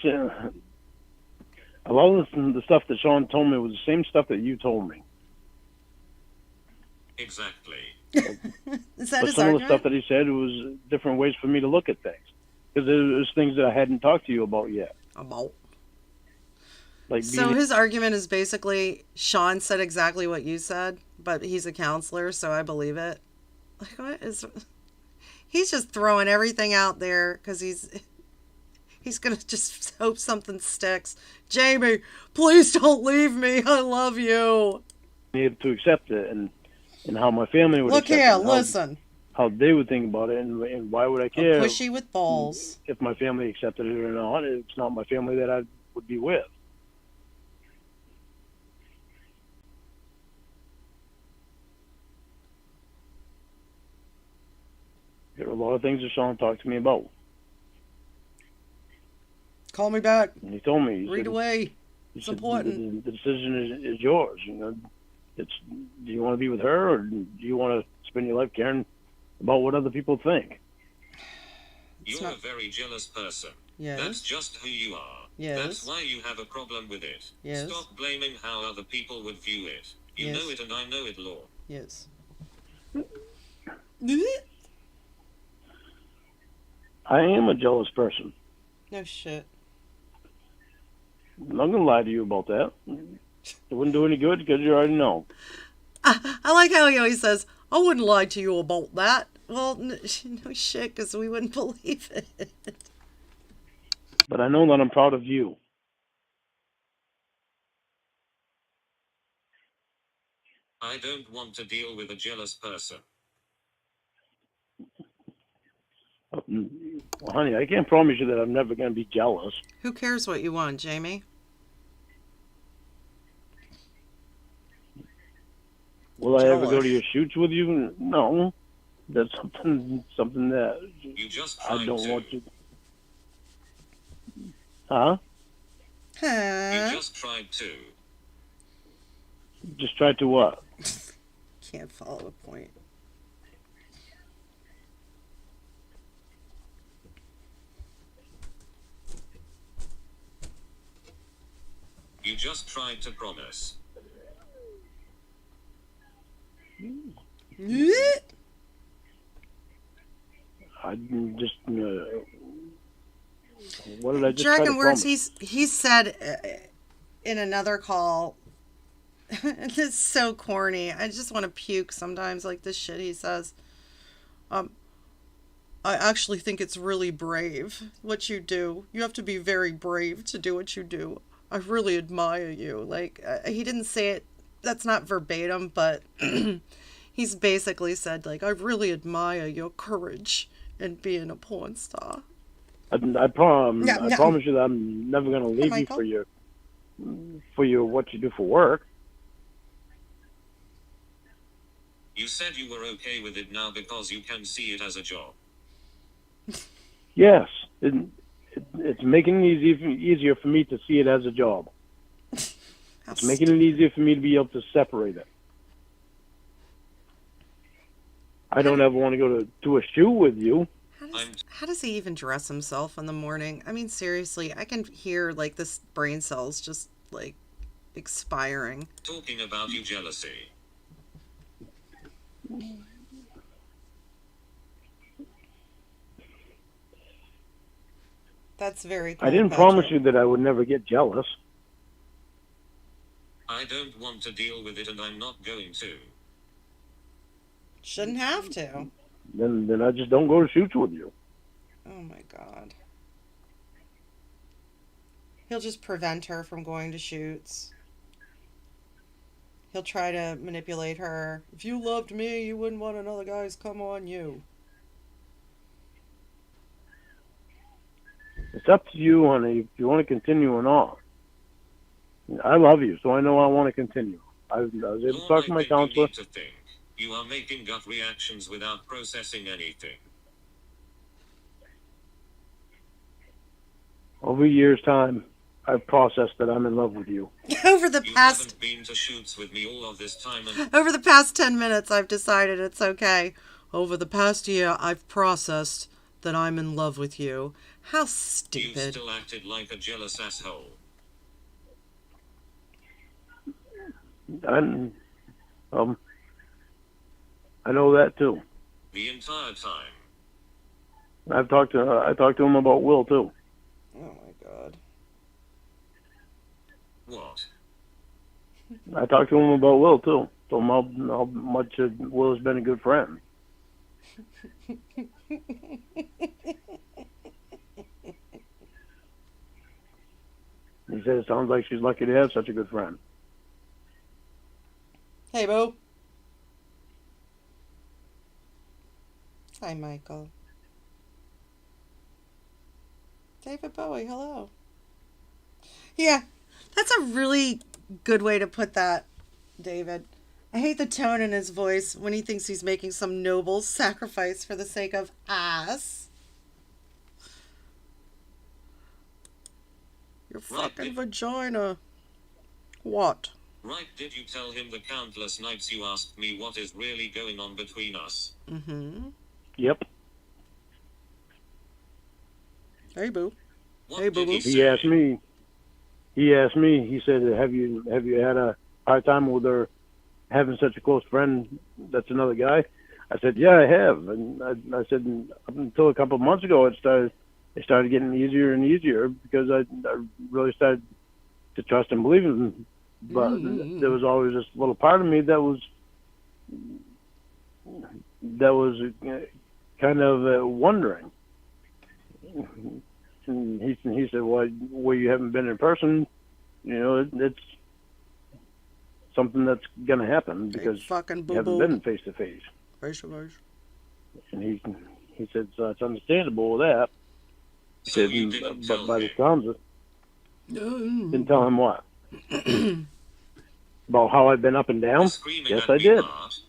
stuff that Sean told me was the same stuff that you told me. Exactly. Is that But his some of the argument? stuff that he said was different ways for me to look at things. Because there was things that I hadn't talked to you about yet. About. Like So being his argument is basically Sean said exactly what you said, but he's a counselor, so I believe it. Like, what is? He's just throwing everything out there because he's gonna just hope something sticks. Jamie, please don't leave me. I love you. able to accept it and how my family would Look accept here, it. And listen. how they would think about it and why would I A care pushy with balls. if my family accepted it or not. It's not my family that I would be with. There are a lot of things that Sean talked to me about. Call me back. And he told me, he Read said, away. he It's said, important. The decision is yours. You know, do you want to be with her or do you want to spend your life caring about what other people think? You're not- a very jealous person. Yes. That's just who you are. Yes. That's why you have a problem with it. Yes. Stop blaming how other people would view it. You Yes. know it and I know it, Law. Yes. I am a jealous person. No shit. I'm not going to lie to you about that. It wouldn't do any good because you already know. I like how he always says, I wouldn't lie to you about that. Well, no shit, because we wouldn't believe it. But I know that I'm proud of you. I don't want to deal with a jealous person. Well, honey, I can't promise you that I'm never going to be jealous. Who cares what you want, Jamie? Will I ever go Jealous. to your shoots with you? No. That's something that You just I tried don't to. want to. Huh? You Huh? just tried to. Just try to what? Can't follow a point. You just tried to promise. I just. What did I just try Dragon to words. promise? He said in another call. This is so corny. I just want to puke sometimes. Like this shit he says. I actually think it's really brave what you do. You have to be very brave to do what you do. I really admire you. Like, he didn't say it, that's not verbatim, but he's basically said, like, I really admire your courage in being a porn star. I promise you that I'm never going to leave you Michael. for your what you do for work. You said you were okay with it now because you can see it as a job. Yes, it's making it easier for me to see it as a job. It's making it easier for me to be able to separate it. I don't ever want to go to a shoot with you. How does he even dress himself in the morning? I mean, seriously, I can hear, like, this brain cells just, like, expiring. Talking about you jealousy. That's very cool, I didn't promise you that I would never get jealous. I don't want to deal with it and I'm not going to. Shouldn't have to. Then I just don't go to shoots with you. Oh my god. He'll just prevent her from going to shoots. He'll try to manipulate her. If you loved me, you wouldn't want another guy's come on you. It's up to you, honey, if you want to continue or not. I love you, so I know I want to continue. I was able to talk to my counselor. You need to think. You are making gut reactions without processing anything. Over years' time, I've processed that I'm in love with you. Over the You past haven't been to shoots with me all of this time and over the past 10 minutes, I've decided it's okay. Over the past year, I've processed that I'm in love with you. How you stupid. still acted like a jealous asshole. And I know that too. The entire time. I talked to him about Will too. Oh my god. What? I talked to him about Will too. Told him how much Will has been a good friend. He said it sounds like she's lucky to have such a good friend. Hey, Boo. Hi, Michael. David Bowie, hello. Yeah, that's a really good way to put that, David. I hate the tone in his voice when he thinks he's making some noble sacrifice for the sake of ass. Your fucking vagina. What? Right, did you tell him the countless nights you asked me what is really going on between us? Mm-hmm. Yep. Hey, Boo. What Hey, did boo-boo. he He say? asked me. He said, "Have you had a hard time with her having such a close friend that's another guy?" I said, "Yeah, I have." And I said, up until a couple of months ago, it started getting easier and easier because I really started to trust and believe in him. But there was always this little part of me that was kind of wondering. And he said, "Well, where you haven't been in person, it's something that's gonna happen because fucking you haven't boo-boo. been face to face." Face to face. And he said, "So it's understandable with that." He So said, you didn't tell "But by the him. sounds of it, didn't tell him what about how I've been up and down." You're screaming Yes, at I me, did. Bart.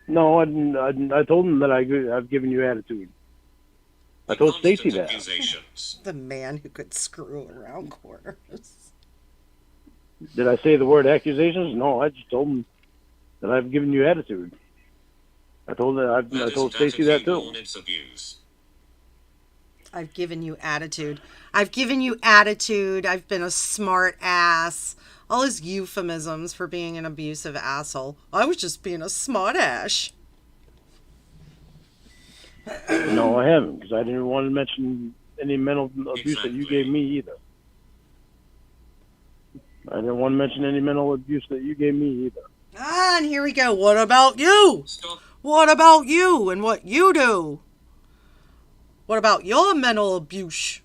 No, I didn't. I told him that I've given you attitude. I The told Stacy constant that. accusations. The man who could screw around corners. Did I say the word accusations? No, I just told him that I've given you attitude. I told Stacy that too. It's abuse. I've given you attitude. I've given you attitude. I've been a smart ass. All his euphemisms for being an abusive asshole. I was just being a smart ass. No, I haven't, because I didn't want to mention any mental abuse that you gave me either. I didn't want to mention any mental abuse that you gave me either. Ah, and here we go. What about you? Stop. What about you and what you do? What about your mental abuse?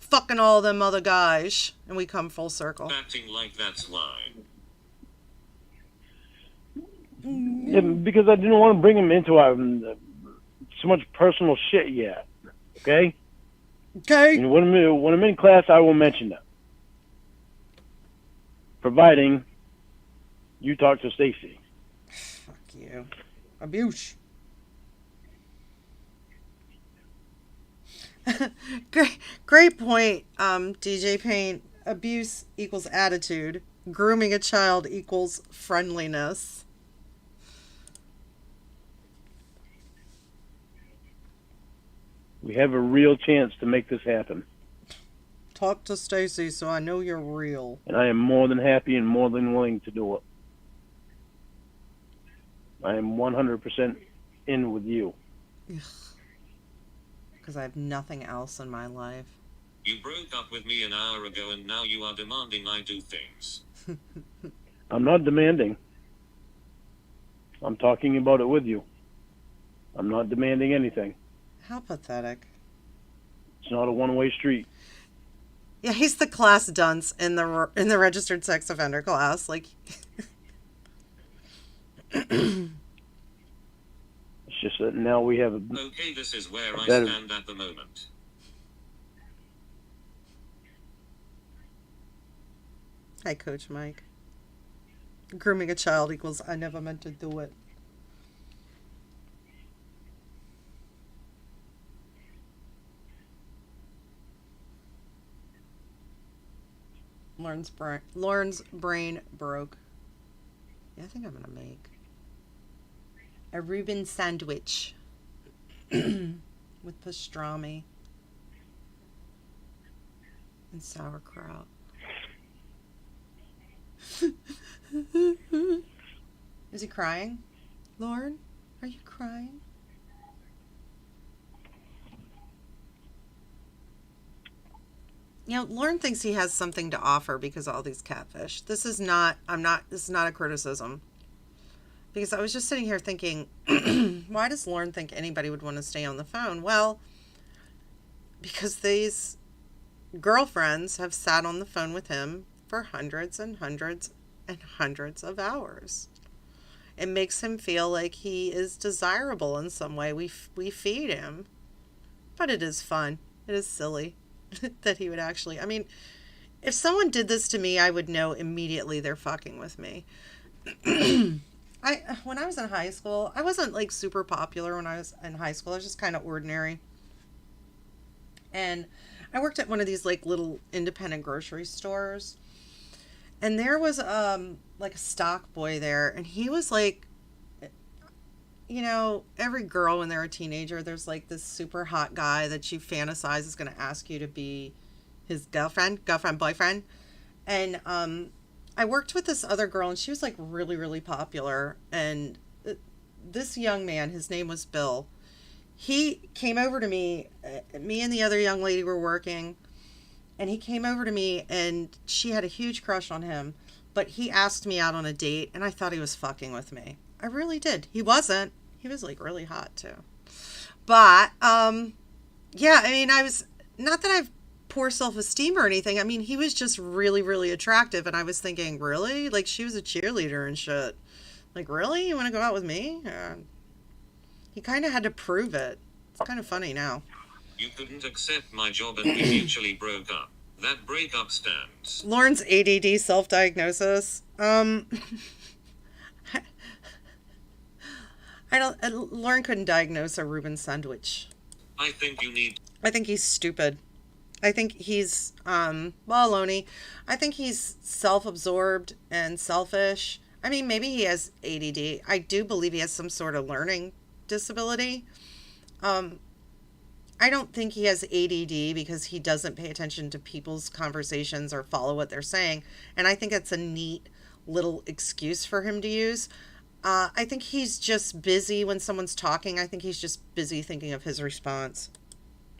Fucking all them other guys. And we come full circle. Acting like that's why. Yeah, because I didn't want to bring him into so much personal shit yet. Okay? Okay. And when I'm in class, I will mention that. Providing you talk to Stacy. Fuck you. Abuse. Great point, DJ Paint. Abuse equals attitude. Grooming a child equals friendliness. We have a real chance to make this happen. Talk to Stacy so I know you're real. And I am more than happy and more than willing to do it. I am 100% in with you. Because I have nothing else in my life. You broke up with me an hour ago and now you are demanding I do things. I'm not demanding. I'm talking about it with you. I'm not demanding anything. How pathetic. It's not a one-way street. Yeah, he's the class dunce in the registered sex offender class. Like, It's just that now we have a... Okay, this is where I stand at the moment. Hi, Coach Mike. Grooming a child equals I never meant to do it. Lauren's brain broke. Yeah, I think I'm gonna make a Reuben sandwich with pastrami and sauerkraut. Is he crying? Lauren, are you crying? You know, Lauren thinks he has something to offer because of all these catfish. This is not a criticism. Because I was just sitting here thinking, why does Lauren think anybody would want to stay on the phone? Well, because these girlfriends have sat on the phone with him for hundreds and hundreds and hundreds of hours. It makes him feel like he is desirable in some way. We feed him. But it is fun. It is silly. That he would actually, I mean, if someone did this to me, I would know immediately they're fucking with me. When I was in high school, I wasn't like super popular when I was in high school. I was just kind of ordinary. And I worked at one of these like little independent grocery stores. And there was like a stock boy there, and he was like, you know, every girl when they're a teenager, there's like this super hot guy that you fantasize is going to ask you to be his girlfriend, boyfriend. And I worked with this other girl, and she was like really, really popular. And this young man, his name was Bill, he came over to me. Me and the other young lady were working, and he came over to me, and she had a huge crush on him. But he asked me out on a date, and I thought he was fucking with me. I really did. He wasn't. He was like really hot too. But yeah, I mean, I was, not that I have poor self-esteem or anything. I mean, he was just really, really attractive, and I was thinking, really? Like, she was a cheerleader and shit. Like, really? You want to go out with me? He kind of had to prove it. It's kind of funny now. You couldn't accept my job and we mutually broke up. That breakup stands. Lauren's ADD self-diagnosis. Lauren couldn't diagnose a Reuben sandwich. I think you need... I think he's stupid. I think he's, well, Loney, I think he's self-absorbed and selfish. I mean, maybe he has ADD. I do believe he has some sort of learning disability. I don't think he has ADD because he doesn't pay attention to people's conversations or follow what they're saying. And I think it's a neat little excuse for him to use. I think he's just busy when someone's talking. I think he's just busy thinking of his response.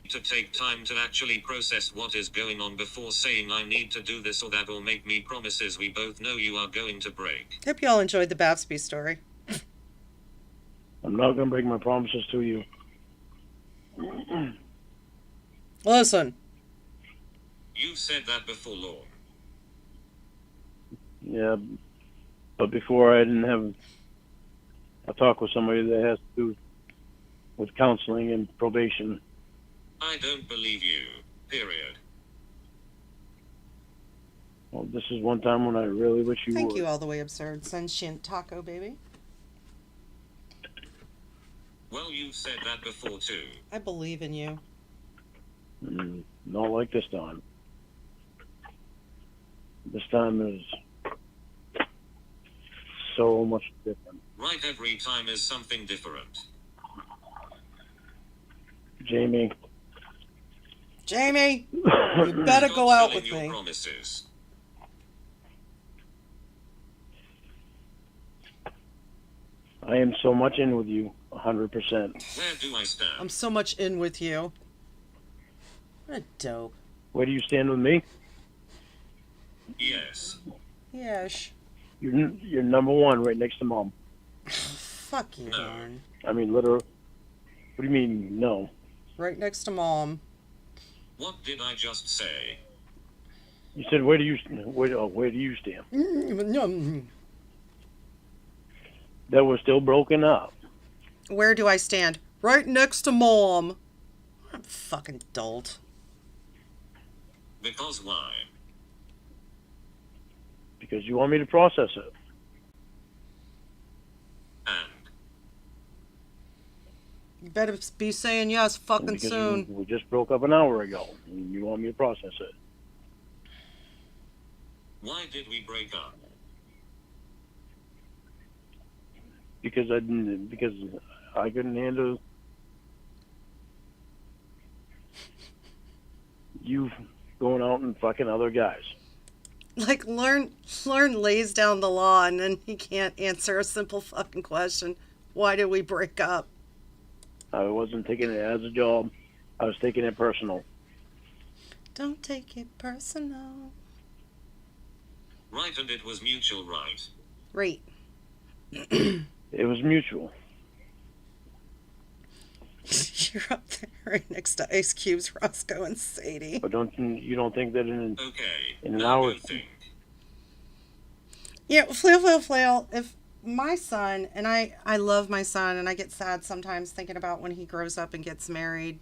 To take time to actually process what is going on before saying I need to do this or that or make me promises we both know you are going to break. Hope you all enjoyed the Baps story. I'm not going to break my promises to you. Listen. You said that before, Lord. Yeah, but before I didn't have a talk with somebody that has to do with counseling and probation. I don't believe you. Period. Well, this is one time when I really wish you Thank would. you, all the way absurd. Sentient taco, baby. Well, you've said that before too. I believe in you. Not like this time. This time is so much different. Right, every time is something different. Jamie, you better go out with your me. Promises. I am so much in with you, 100%. Where do I stand? I'm so much in with you. What a dope. Where do you stand with me? Yes. Yes. You're number one, right next to Mom. Fuck you, Lauren. I mean, literally. What do you mean, no? Right next to Mom. What did I just say? You said, where do you stand? That was still broken up. Where do I stand? Right next to Mom. I'm fucking dolt. Because why? Because you want me to process it. And You better be saying yes fucking Because soon. we just broke up an hour ago, and you want me to process it. why did we break up? Because I couldn't handle you going out and fucking other guys. Like, Lauren lays down the law and then he can't answer a simple fucking question. Why did we break up? I wasn't taking it as a job. I was taking it personal. Don't take it personal. Right, and it was mutual, right? Right. It was mutual. You're up there right next to Ice Cube's, Roscoe, and Sadie. But you don't think that in Okay. an now hour? go think. Yeah, flail. If my son, and I love my son, and I get sad sometimes thinking about when he grows up and gets married.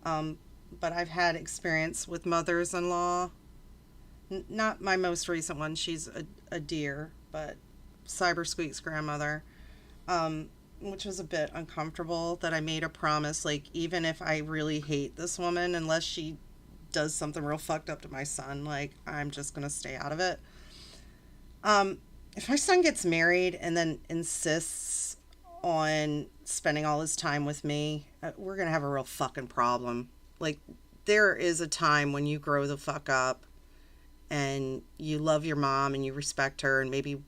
But I've had experience with mothers-in-law. Not my most recent one. She's a dear, but Cyber Squeak's grandmother. Which was a bit uncomfortable, that I made a promise, like, even if I really hate this woman, unless she does something real fucked up to my son, like, I'm just going to stay out of it. If my son gets married and then insists on spending all his time with me, we're going to have a real fucking problem. Like, there is a time when you grow the fuck up and you love your mom and you respect her, and maybe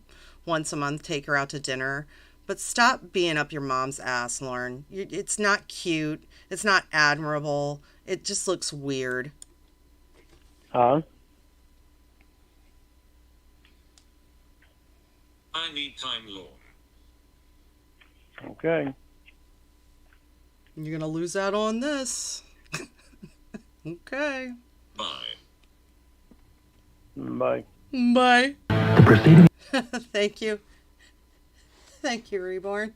once a month take her out to dinner. But stop being up your mom's ass, Lauren. It's not cute. It's not admirable. It just looks weird. Huh? I need time, Lord. Okay. You're going to lose out on this. Okay. Bye. Bye. Bye. The proceeding. Thank you. Thank you, Reborn.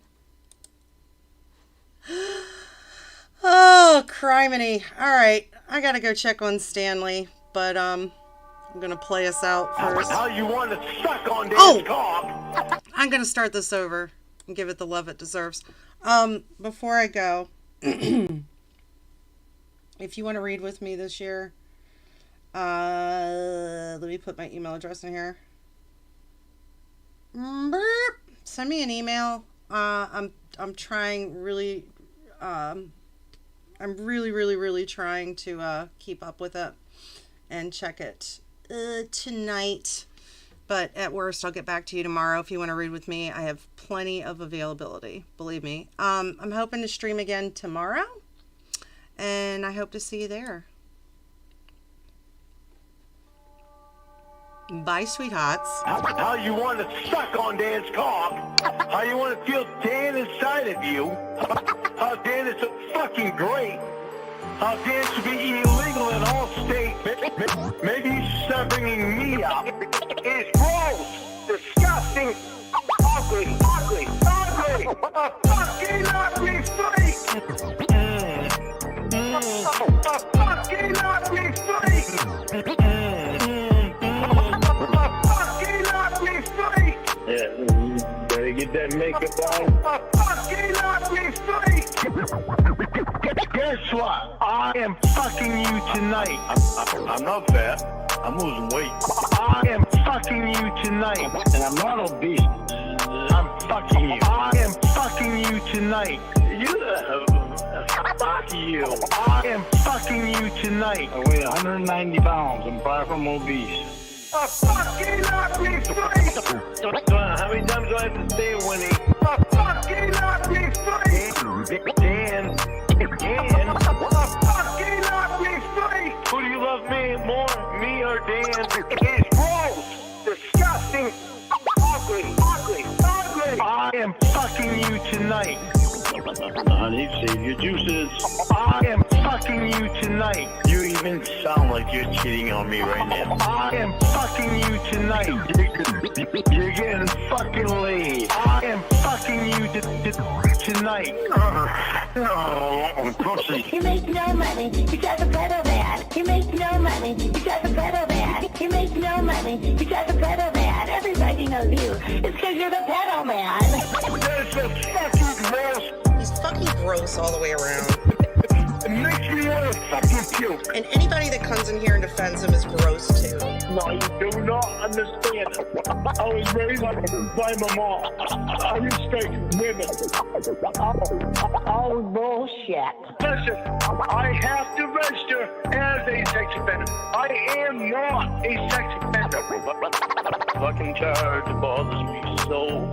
Oh, criminy. All right. I got to go check on Stanley, but I'm going to play us out first. How you want to suck on this cock? I'm going to start this over and give it the love it deserves. Before I go, if you want to read with me this year, Let me put my email address in here. Burp. Send me an email. I'm trying really. I'm really trying to keep up with it and check it tonight. But at worst, I'll get back to you tomorrow if you want to read with me. I have plenty of availability, believe me. I'm hoping to stream again tomorrow, and I hope to see you there. Bye, sweethearts. How you want to suck on Dan's cock. How you want to feel Dan inside of you. How Dan is so fucking great. How Dan should be illegal in all states. Maybe you should start bringing me up. It's gross, disgusting, ugly. A fucking ugly freak. A fucking ugly freak. Yeah, better get that makeup on. A fucking ugly freak! Guess what? I am fucking you tonight. I'm not fat. I'm losing weight. I am fucking you tonight. And I'm not obese. I'm fucking you. I am fucking you tonight. Fuck you. I am fucking you tonight. I weigh 190 pounds. I'm far from obese. A fucking ugly freak! How many times do I have to say it, Winnie? A fucking ugly freak! Dan. A fucking ugly freak! Who do you love more, me or Dan? It's gross, disgusting, ugly. I am fucking you tonight. Honey, save your juices. I am fucking you tonight. You even sound like you're cheating on me right now. I am fucking you tonight. You're getting fucking laid. I am fucking you tonight. Pussy. You make no money because of pedo man. You make no money because of pedo man. You make no money because of pedo man. Everybody knows you. It's because you're the pedo man. That's so fucking gross. He's fucking gross all the way around. It makes me want to fucking puke. And anybody that comes in here and defends him is gross too. No, you do not understand. I was raised by my mom. I respect women. Oh, bullshit. Listen, I have to register as a sex offender. I am not a sex offender. Fucking charge bothers me so